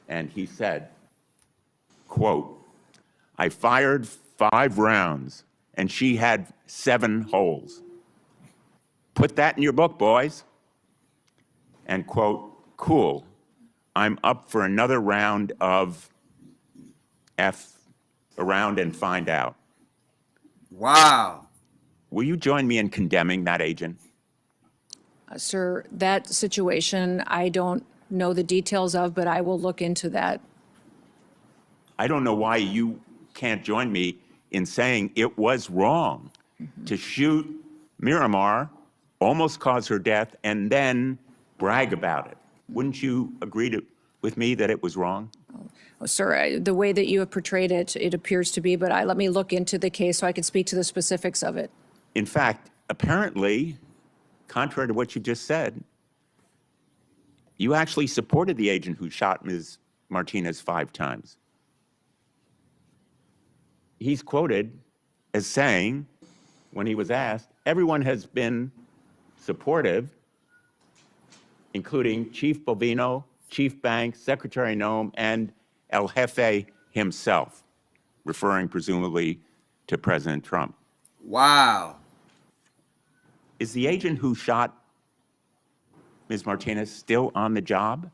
And he said, quote, "I fired 5 rounds and she had 7 holes. Put that in your book, boys." And quote, "Cool, I'm up for another round of around and find out." Wow. Will you join me in condemning that agent? Sir, that situation, I don't know the details of, but I will look into that. I don't know why you can't join me in saying it was wrong to shoot Miramar, almost cause her death, and then brag about it. Wouldn't you agree with me that it was wrong? Sir, the way that you have portrayed it, it appears to be, but let me look into the case so I can speak to the specifics of it. In fact, apparently, contrary to what you just said, you actually supported the agent who shot Ms. Martinez 5 times. He's quoted as saying, when he was asked, everyone has been supportive, including Chief Bovino, Chief Banks, Secretary Noem, and El Jefe himself, referring presumably to President Trump. Wow. Is the agent who shot Ms. Martinez still on the job?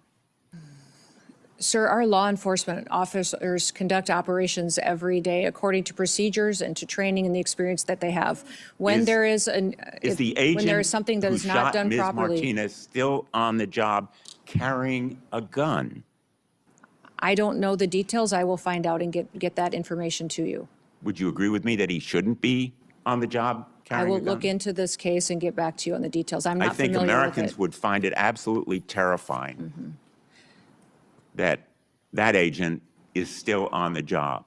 Sir, our law enforcement officers conduct operations every day according to procedures and to training and the experience that they have. When there is the agent when there is something that who is not shot done Ms. properly, Martinez still on the job carrying a gun? I don't know the details. I will find out and get that information to you. Would you agree with me that he shouldn't be on the job I carrying will a gun? look into this case and get back to you on the details. I'm I not think familiar Americans with it. would find it absolutely terrifying that that agent is still on the job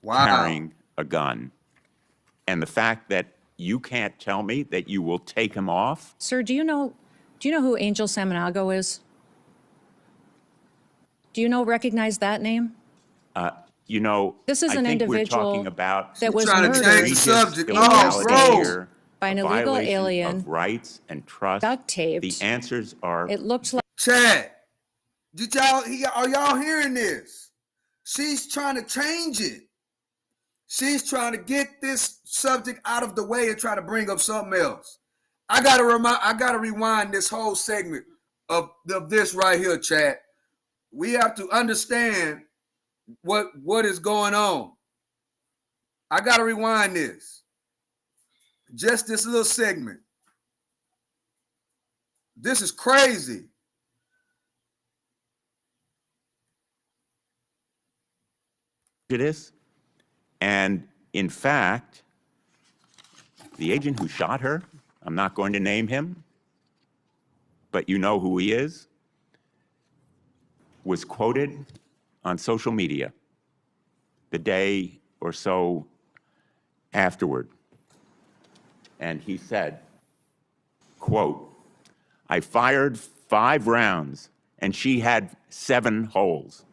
Wow. carrying a gun. And the fact that you can't tell me that you will take him off? Sir, do you know who Angel Samanago is? Do you recognize that name? You know, This is I an think individual we're talking about that was trying to change the murdered subject. in Oh, your bro. state by an a illegal violation alien, of rights and trust. duct taped. The answers are It looks like Chad, are y'all hearing this? She's trying to change it. She's trying to get this subject out of the way and try to bring up something else. I gotta rewind this whole segment of this right here, Chad. We have to understand what is going on. I gotta rewind this. Just this little segment. This is crazy. prejudice. And in fact, the agent who shot her, I'm not going to name him, but you know who he is, was quoted on social media the day or so afterward. And he said, quote, "I fired 5 rounds and she had 7 holes.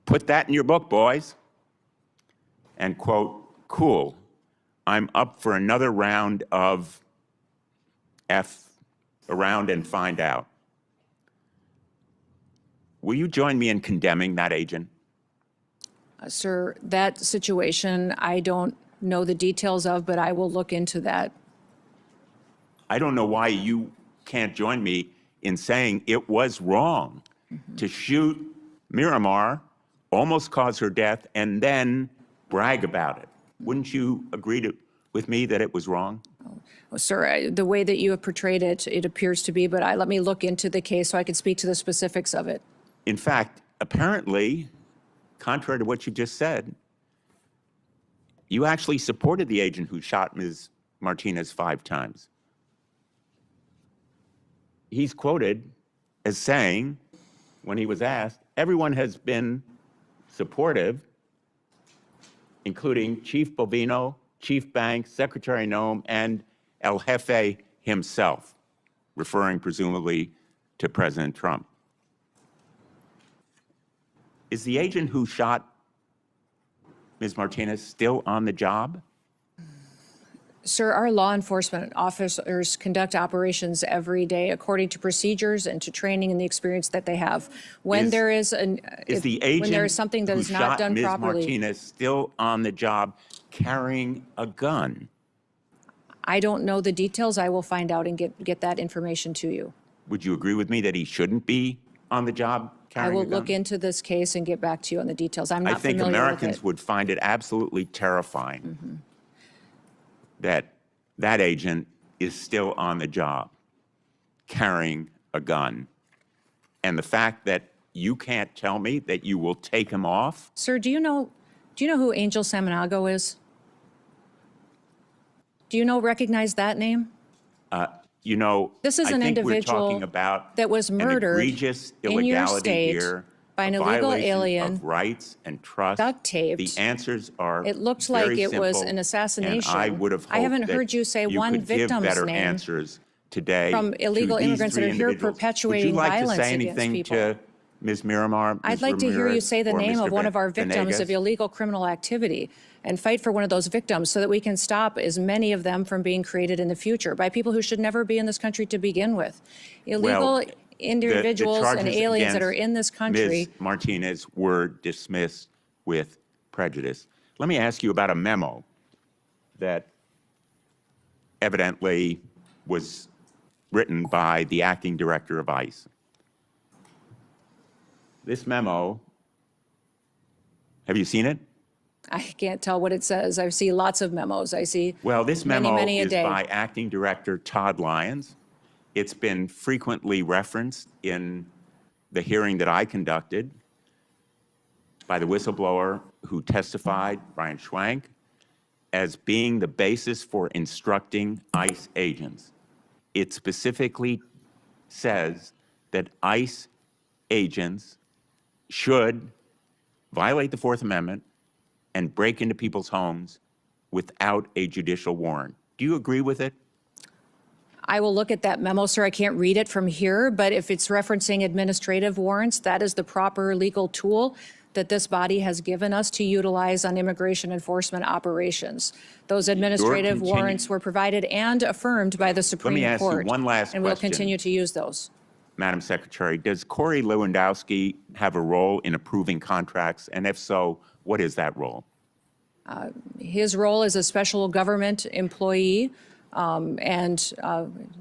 Put that in your book, boys." And quote, "Cool, I'm up for another round of around and find out. Will you join me in condemning that agent? Sir, that situation, I don't know the details of, but I will look into that. I don't know why you can't join me in saying it was wrong to shoot Miramar, almost cause her death, and then brag about it. Wouldn't you agree with me that it was wrong? Well, sir, the way that you have portrayed it, it appears to be, but let me look into the case so I can speak to the specifics of it. In fact, apparently, contrary to what you just said, you actually supported the agent who shot Ms. Martinez 5 times. He's quoted as saying, when he was asked, everyone has been supportive, including Chief Bovino, Chief Banks, Secretary Noem, and El Jefe himself, referring presumably to President Trump. Is the agent who shot Ms. Martinez still on the job? Sir, our law enforcement officers conduct operations every day according to procedures and to training and the experience that they have. When there is the agent when there is something that who is not shot done Ms. properly, Martinez still on the job carrying a gun? I don't know the details. I will find out and get that information to you. Would you agree with me that he shouldn't be on the job I carrying will a gun? look into this case and get back to you on the details. I'm I not think familiar Americans with it. would find it absolutely terrifying that that agent is still on the job carrying a gun. And the fact that you can't tell me that you will take him off? Sir, do you know who Angel Samanago is? Do you recognize that name? You know, This is I an think we're individual talking about that was murdered an egregious in your illegality state here, by an a illegal violation alien, of rights and trust. duct taped. The answers are It looked very like it was simple, an assassination. And I would have hoped I haven't that heard you say you one could give victim's better name answers today from illegal to these immigrants that three are here individuals. perpetuating Would you like violence to say against anything people. to Ms. Miramar, I'd Ms. like to hear you Ramirez, say the or name Mr. of one of our victims of Venegas? illegal criminal activity and fight for one of those victims so that we can stop as many of them from being created in the future by people who should never be in this country to begin with. Illegal individuals and charges aliens that are against in this country. Ms. Martinez were dismissed with prejudice. Let me ask you about a memo that evidently was written by the acting director of ICE. This memo, have you seen it? I can't tell what it says. I see lots of memos. I see Well, this memo many a is day. by acting director Todd Lyons. It's been frequently referenced in the hearing that I conducted by the whistleblower who testified, Brian Schwank, as being the basis for instructing ICE agents. It specifically says that ICE agents should violate the Fourth Amendment and break into people's homes without a judicial warrant. Do you agree with it? I will look at that memo, sir. I can't read it from here, but if it's referencing administrative warrants, that is the proper legal tool that this body has given us to utilize on immigration enforcement operations. Those administrative warrants were provided and affirmed by the Supreme ask you Court. one last and we'll question. continue to use those. Madam Secretary, does Corey Lewandowski have a role in approving contracts? And if so, what is that role? His role as a special government employee,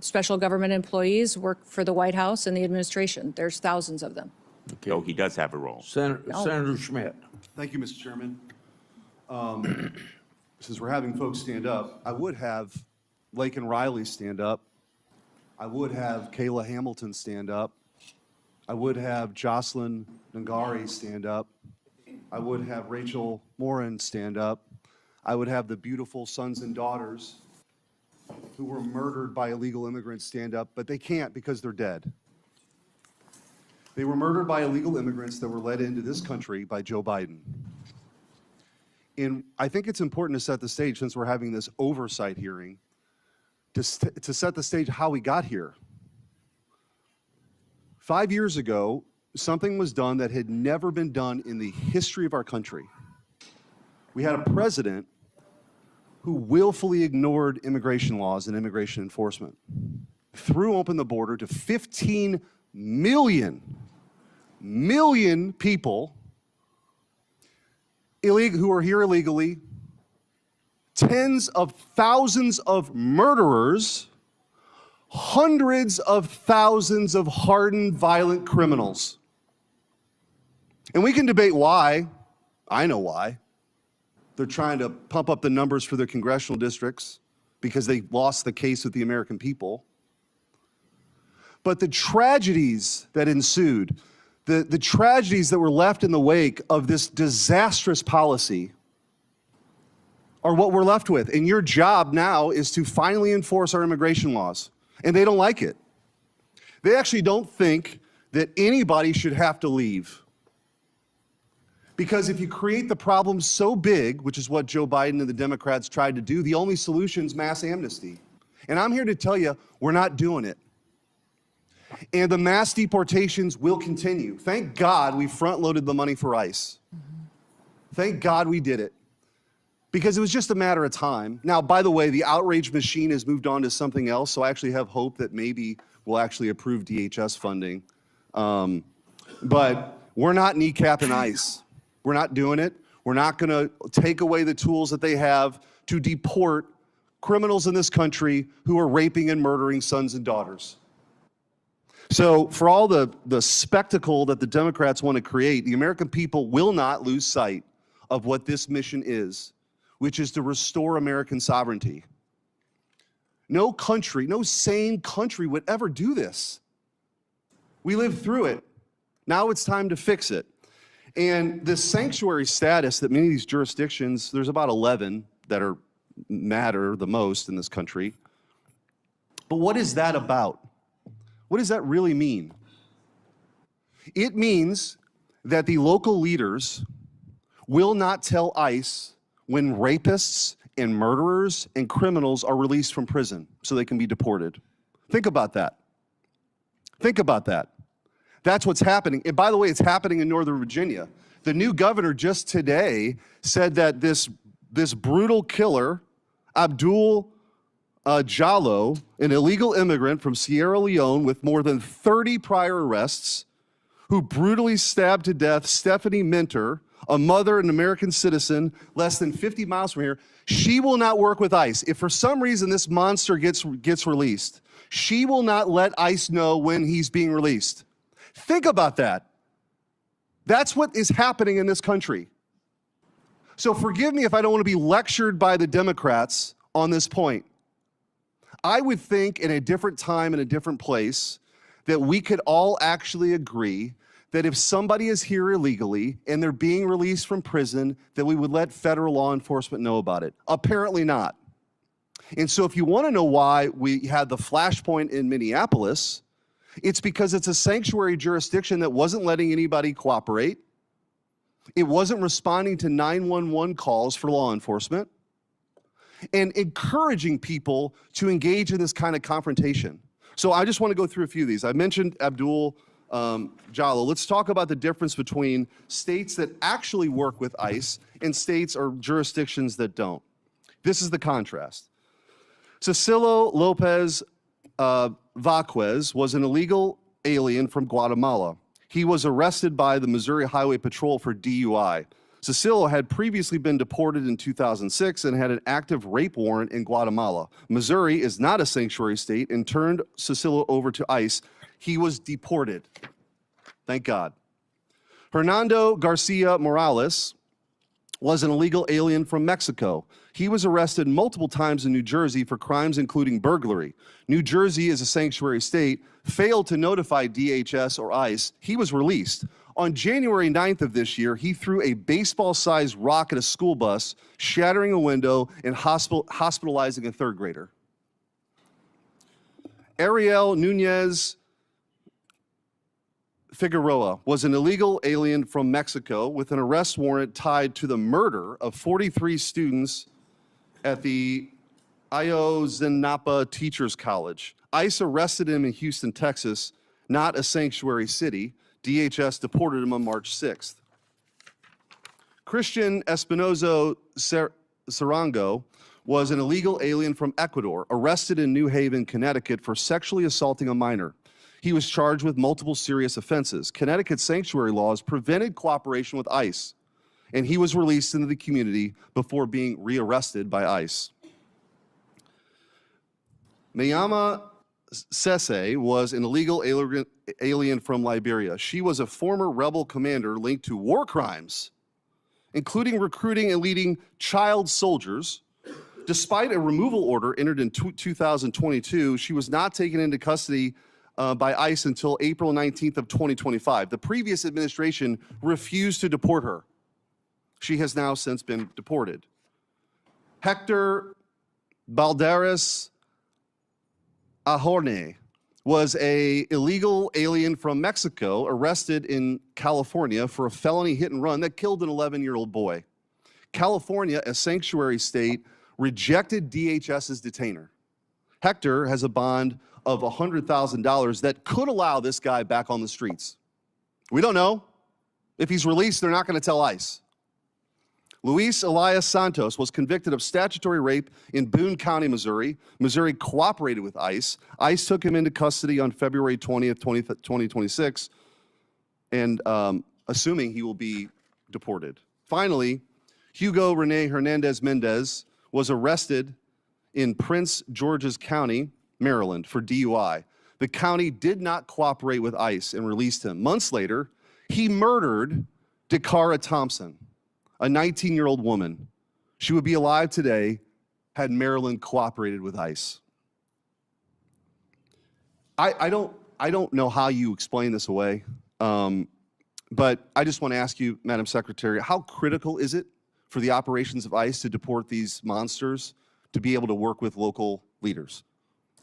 special government employees work for the White House and the administration. There's thousands of them. So he does have a role. Senator Schmidt. Thank you, Mr. Chairman. Since we're having folks stand up, I would have Laken Riley stand up. I would have Kayla Hamilton stand up. I would have Jocelyn Nangari stand up. I would have Rachel Morin stand up. I would have the beautiful sons and daughters who were murdered by illegal immigrants stand up, but they can't because they're dead. They were murdered by illegal immigrants that were led into this country by Joe Biden. And I think it's important to set the stage, since we're having this oversight hearing, to set the stage how we got here. 5 years ago, something was done that had never been done in the history of our country. We had a president who willfully ignored immigration laws and immigration enforcement, threw open the border to 15 million people who are here illegally, tens of thousands of murderers, hundreds of thousands of hardened, violent criminals. And we can debate why. I know why. They're trying to pump up the numbers for their congressional districts because they lost the case with the American people. But the tragedies that ensued, the tragedies that were left in the wake of this disastrous policy are what we're left with. And your job now is to finally enforce our immigration laws. And they don't like it. They actually don't think that anybody should have to leave. Because if you create the problem so big, which is what Joe Biden and the Democrats tried to do, the only solution is mass amnesty. And I'm here to tell you, we're not doing it. And the mass deportations will continue. Thank God we front-loaded the money for ICE. Thank God we did it. Because it was just a matter of time. Now, by the way, the outrage machine has moved on to something else, so I actually have hope that maybe we'll actually approve DHS funding. But we're not kneecapping ICE. We're not doing it. We're not going to take away the tools that they have to deport criminals in this country who are raping and murdering sons and daughters. So for all the spectacle that the Democrats want to create, the American people will not lose sight of what this mission is, which is to restore American sovereignty. No country, no sane country would ever do this. We lived through it. Now it's time to fix it. And this sanctuary status that many of these jurisdictions, there's about 11 that matter the most in this country. But what is that about? What does that really mean? It means that the local leaders will not tell ICE when rapists and murderers and criminals are released from prison so they can be deported. Think about that. Think about that. That's what's happening. And by the way, it's happening in Northern Virginia. The new governor just today said that this brutal killer, Abdul Jallo, an illegal immigrant from Sierra Leone with more than 30 prior arrests, who brutally stabbed to death Stephanie Minter, a mother, an American citizen, less than 50 miles from here, she will not work with ICE. If for some reason this monster gets released, she will not let ICE know when he's being released. Think about that. That's what is happening in this country. So forgive me if I don't want to be lectured by the Democrats on this point. I would think in a different time, in a different place, that we could all actually agree that if somebody is here illegally and they're being released from prison, that we would let federal law enforcement know about it. Apparently not. And so if you want to know why we had the flashpoint in Minneapolis, it's because it's a sanctuary jurisdiction that wasn't letting anybody cooperate. It wasn't responding to 911 calls for law enforcement and encouraging people to engage in this kind of confrontation. So I just want to go through a few of these. I mentioned Abdul Jallo. Let's talk about the difference between states that actually work with ICE and states or jurisdictions that don't. This is the contrast. Cecilio Lopez Vaquez was an illegal alien from Guatemala. He was arrested by the Missouri Highway Patrol for DUI. Cecilio had previously been deported in 2006 and had an active rape warrant in Guatemala. Missouri is not a sanctuary state and turned Cecilio over to ICE. He was deported. Thank God. Hernando Garcia Morales was an illegal alien from Mexico. He was arrested multiple times in New Jersey for crimes including burglary. New Jersey is a sanctuary state, failed to notify DHS or ICE. He was released. On January 9th of this year, he threw a baseball-sized rock at a school bus, shattering a window and hospitalizing a third grader. Ariel Nunez Figueroa was an illegal alien from Mexico with an arrest warrant tied to the murder of 43 students at the Ayotzinapa Teachers College. ICE arrested him in Houston, Texas, not a sanctuary city. DHS deported him on March 6th. Christian Espinozo Sarango was an illegal alien from Ecuador, arrested in New Haven, Connecticut for sexually assaulting a minor. He was charged with multiple serious offenses. Connecticut's sanctuary laws prevented cooperation with ICE, and he was released into the community before being rearrested by ICE. Mayama Sese was an illegal alien from Liberia. She was a former rebel commander linked to war crimes, including recruiting and leading child soldiers. Despite a removal order entered in 2022, she was not taken into custody by ICE until April 19th of 2025. The previous administration refused to deport her. She has now since been deported. Hector Balderas Ahorne was an illegal alien from Mexico arrested in California for a felony hit and run that killed an 11-year-old boy. California, a sanctuary state, rejected DHS's detainer. Hector has a bond of $100,000 that could allow this guy back on the streets. We don't know. If he's released, they're not going to tell ICE. Luis Elias Santos was convicted of statutory rape in Boone County, Missouri. Missouri cooperated with ICE. ICE took him into custody on February 20th, 2026, and assuming he will be deported. Finally, Hugo Rene Hernandez Mendez was arrested in Prince George's County, Maryland, for DUI. The county did not cooperate with ICE and released him. Months later, he murdered Dakara Thompson, a 19-year-old woman. She would be alive today had Maryland cooperated with ICE. I don't know how you explain this away, but I just want to ask you, Madam Secretary, how critical is it for the operations of ICE to deport these monsters to be able to work with local leaders?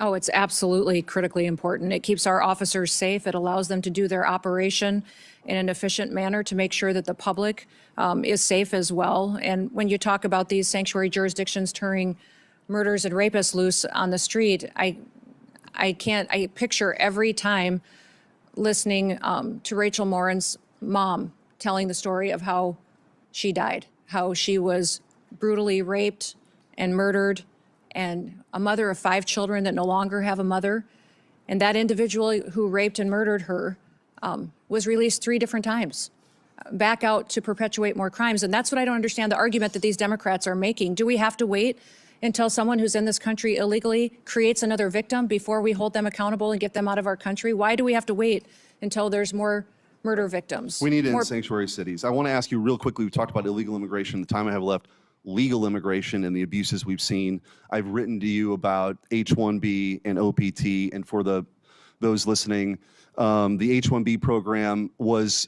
Oh, it's absolutely critically important. It keeps our officers safe. It allows them to do their operation in an efficient manner to make sure that the public is safe as well. And when you talk about these sanctuary jurisdictions turning murders and rapists loose on the street, I picture every time listening to Rachel Morin's mom telling the story of how she died, how she was brutally raped and murdered, and a mother of 5 children that no longer have a mother. And that individual who raped and murdered her was released 3 different times, back out to perpetuate more crimes. And that's what I don't understand, the argument that these Democrats are making. Do we have to wait until someone who's in this country illegally creates another victim before we hold them accountable and get them out of our country? Why do we have to wait until there's more murder victims? We need it in sanctuary cities. I want to ask you real quickly, we talked about illegal immigration, the time I have left, legal immigration and the abuses we've seen. I've written to you about H-1B and OPT, and for those listening, the H-1B program was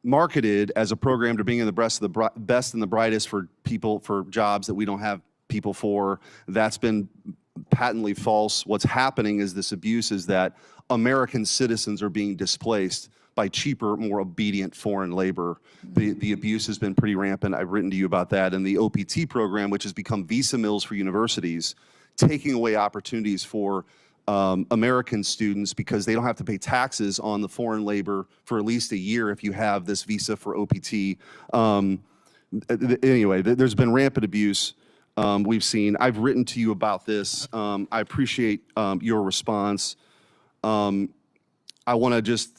marketed as a program to bring in the best and the brightest for people, for jobs that we don't have people for. That's been patently false. What's happening is this abuse is that American citizens are being displaced by cheaper, more obedient foreign labor. The abuse has been pretty rampant. I've written to you about that. And the OPT program, which has become visa mills for universities, taking away opportunities for American students because they don't have to pay taxes on the foreign labor for at least a year if you have this visa for OPT. Anyway, there's been rampant abuse we've seen. I've written to you about this. I appreciate your response. I want to just,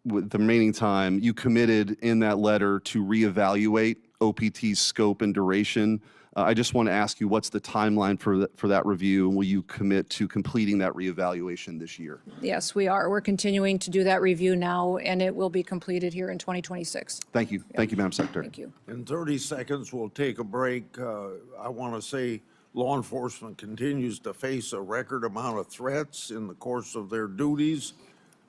with the remaining time, you committed in that letter to reevaluate OPT's scope and duration. I just want to ask you, what's the timeline for that review? And will you commit to completing that reevaluation this year? Yes, we are. We're continuing to do that review now, and it will be completed here in 2026. Thank you. Thank you, Madam Secretary. Thank you. In 30 seconds, we'll take a break. I want to say law enforcement continues to face a record amount of threats in the course of their duties.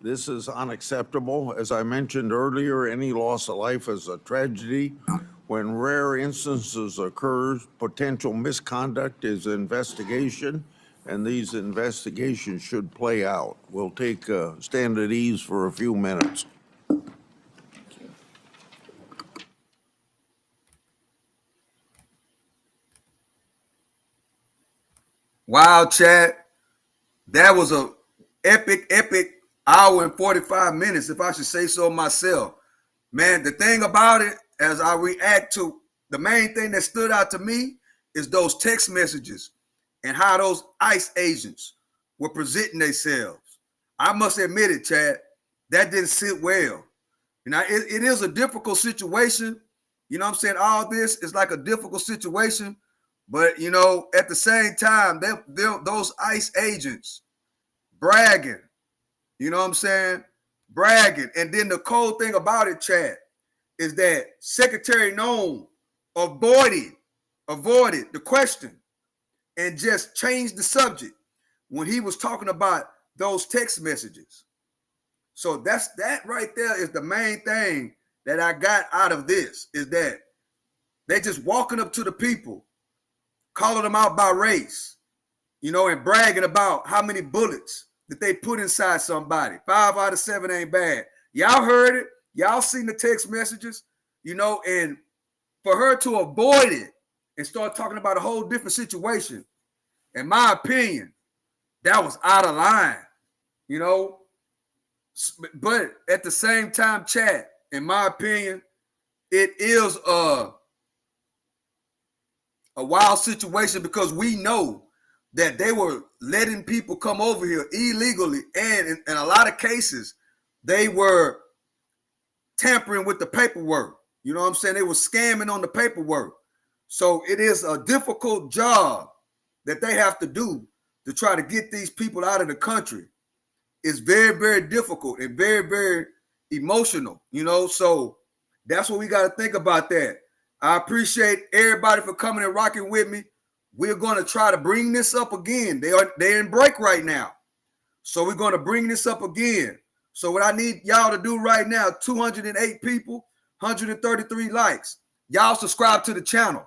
This is unacceptable. As I mentioned earlier, any loss of life is a tragedy. When rare instances occur, potential misconduct is investigation, and these investigations should play out. We'll take a stand at ease for a few minutes. Wow, Chad. That was a epic hour and 45 minutes, if I should say so myself. Man, the thing about it, as I react to the main thing that stood out to me is those text messages and how those ICE agents were presenting themselves. I must admit it, Chad, that didn't sit well. You know, it is a difficult situation. You know what I'm saying? All this is like a difficult situation. But, you know, at the same time, those ICE agents bragging, you know what I'm saying? Bragging. And then the cold thing about it, Chad, is that Secretary Noem avoided the question and just changed the subject when he was talking about those text messages. So that right there is the main thing that I got out of this, is that they just walking up to the people, calling them out by race, you know, and bragging about how many bullets that they put inside somebody. 5 out of 7 ain't bad. Y'all heard it. Y'all seen the text messages, you know, and for her to avoid it and start talking about a whole different situation, in my opinion, that was out of line, you know. But at the same time, Chad, in my opinion, it is a wild situation, because we know that they were letting people come over here illegally, and in a lot of cases, they were tampering with the paperwork. You know what I'm saying? They were scamming on the paperwork. So it is a difficult job that they have to do to try to get these people out of the country. It's very, very difficult and very, very emotional, you know? So that's what we got to think about that. I appreciate everybody for coming and rocking with me. We're going to try to bring this up again. They're in break right now. So we're going to bring this up again. So what I need y'all to do right now, 208 people, 133 likes. Y'all subscribe to the channel.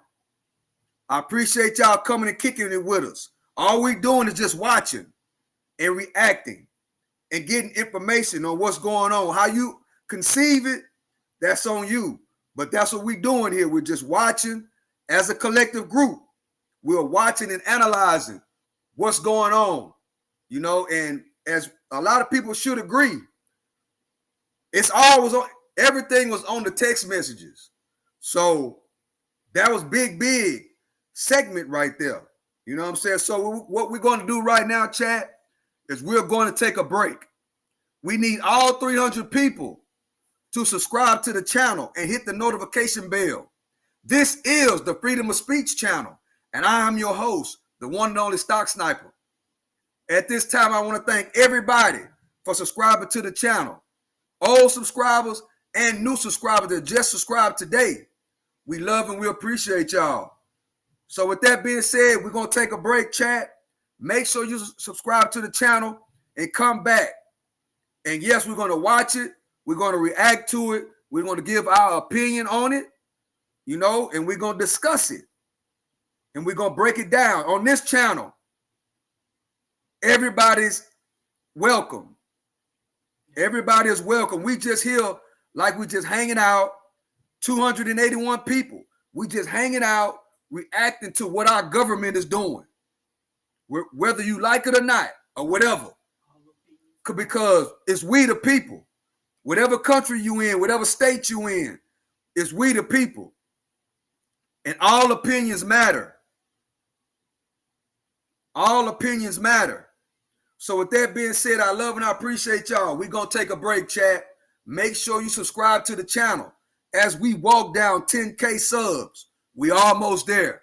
I appreciate y'all coming and kicking it with us. All we doing is just watching and reacting and getting information on what's going on. How you conceive it, that's on you. But that's what we're doing here. We're just watching as a collective group. We're watching and analyzing what's going on, you know, and as a lot of people should agree, it's always on, everything was on the text messages. So that was big segment right there. You know what I'm saying? So what we're going to do right now, chat, is we're going to take a break. We need all 300 people to subscribe to the channel and hit the notification bell. This is the Freedom of Speech channel, and I am your host, the one and only Stock Sniper. At this time, I want to thank everybody for subscribing to the channel. Old subscribers and new subscribers that just subscribed today. We love and we appreciate y'all. So with that being said, we're going to take a break, chat. Make sure you subscribe to the channel and come back. And yes, we're going to watch it. We're going to react to it. We're going to give our opinion on it, you know, and we're going to discuss it. And we're going to break it down. On this channel, everybody's welcome. Everybody is welcome. We just here like we just hanging out, 281 people. We just hanging out, reacting to what our government is doing, whether you like it or not, or whatever. Because it's we the people. Whatever country you in, whatever state you in, it's we the people. And all opinions matter. All opinions matter. So with that being said, I love and I appreciate y'all. We're going to take a break, chat. Make sure you subscribe to the channel as we walk down 10K subs. We almost there.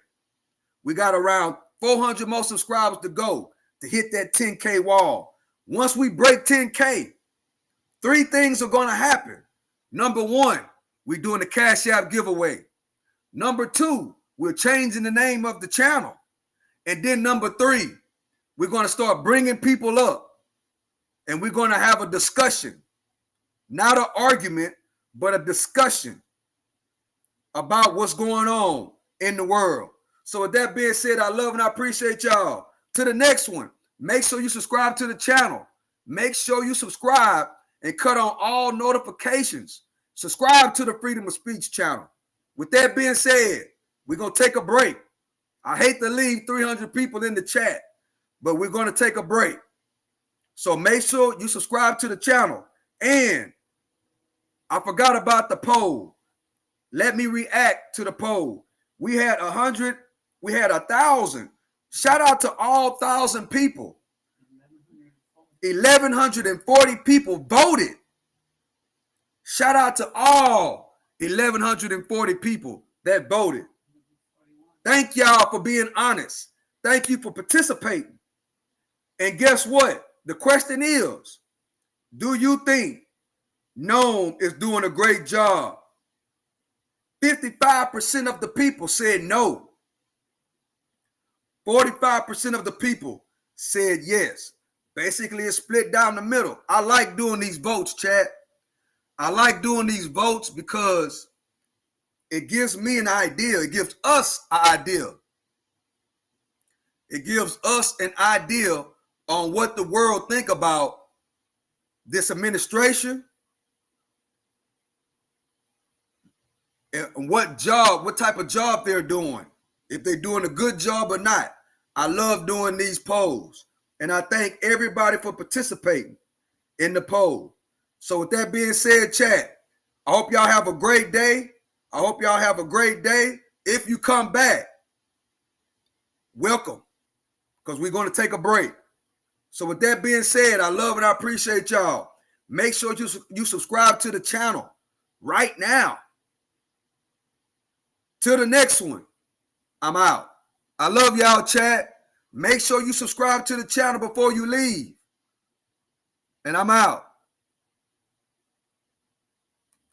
We got around 400 more subscribers to go to hit that 10K wall. Once we break 10K, 3 things are going to happen. Number 1, we're doing the Cash App giveaway. Number 2, we're changing the name of the channel. And then number 3, we're going to start bringing people up and we're going to have a discussion, not an argument, but a discussion about what's going on in the world. So with that being said, I love and I appreciate y'all. To the next one, make sure you subscribe to the channel. Make sure you subscribe and cut on all notifications. Subscribe to the Freedom of Speech channel. With that being said, we're going to take a break. I hate to leave 300 people in the chat, but we're going to take a break. So make sure you subscribe to the channel. And I forgot about the poll. Let me react to the poll. We had 100 we had 1,000. Shout out to all 1,000 people. 1,140 people voted. Shout out to all 1,140 people that voted. Thank y'all for being honest. Thank you for participating. And guess what? The question is, do you think Noem is doing a great job? 55% of the people said no. 45% of the people said yes. Basically, it's split down the middle. I like doing these votes, chat. I like doing these votes because it gives me an idea. It gives us an idea. It gives us an idea on what the world think about this administration and what type of job they're doing, if they're doing a good job or not. I love doing these polls, and I thank everybody for participating in the poll. So with that being said, chat, I hope y'all have a great day. I hope y'all have a great day. If you come back, welcome, because we're going to take a break. So with that being said, I love and I appreciate y'all. Make sure you subscribe to the channel right now. Till the next one, I'm out. I love y'all, chat. Make sure you subscribe to the channel before you leave. And I'm out.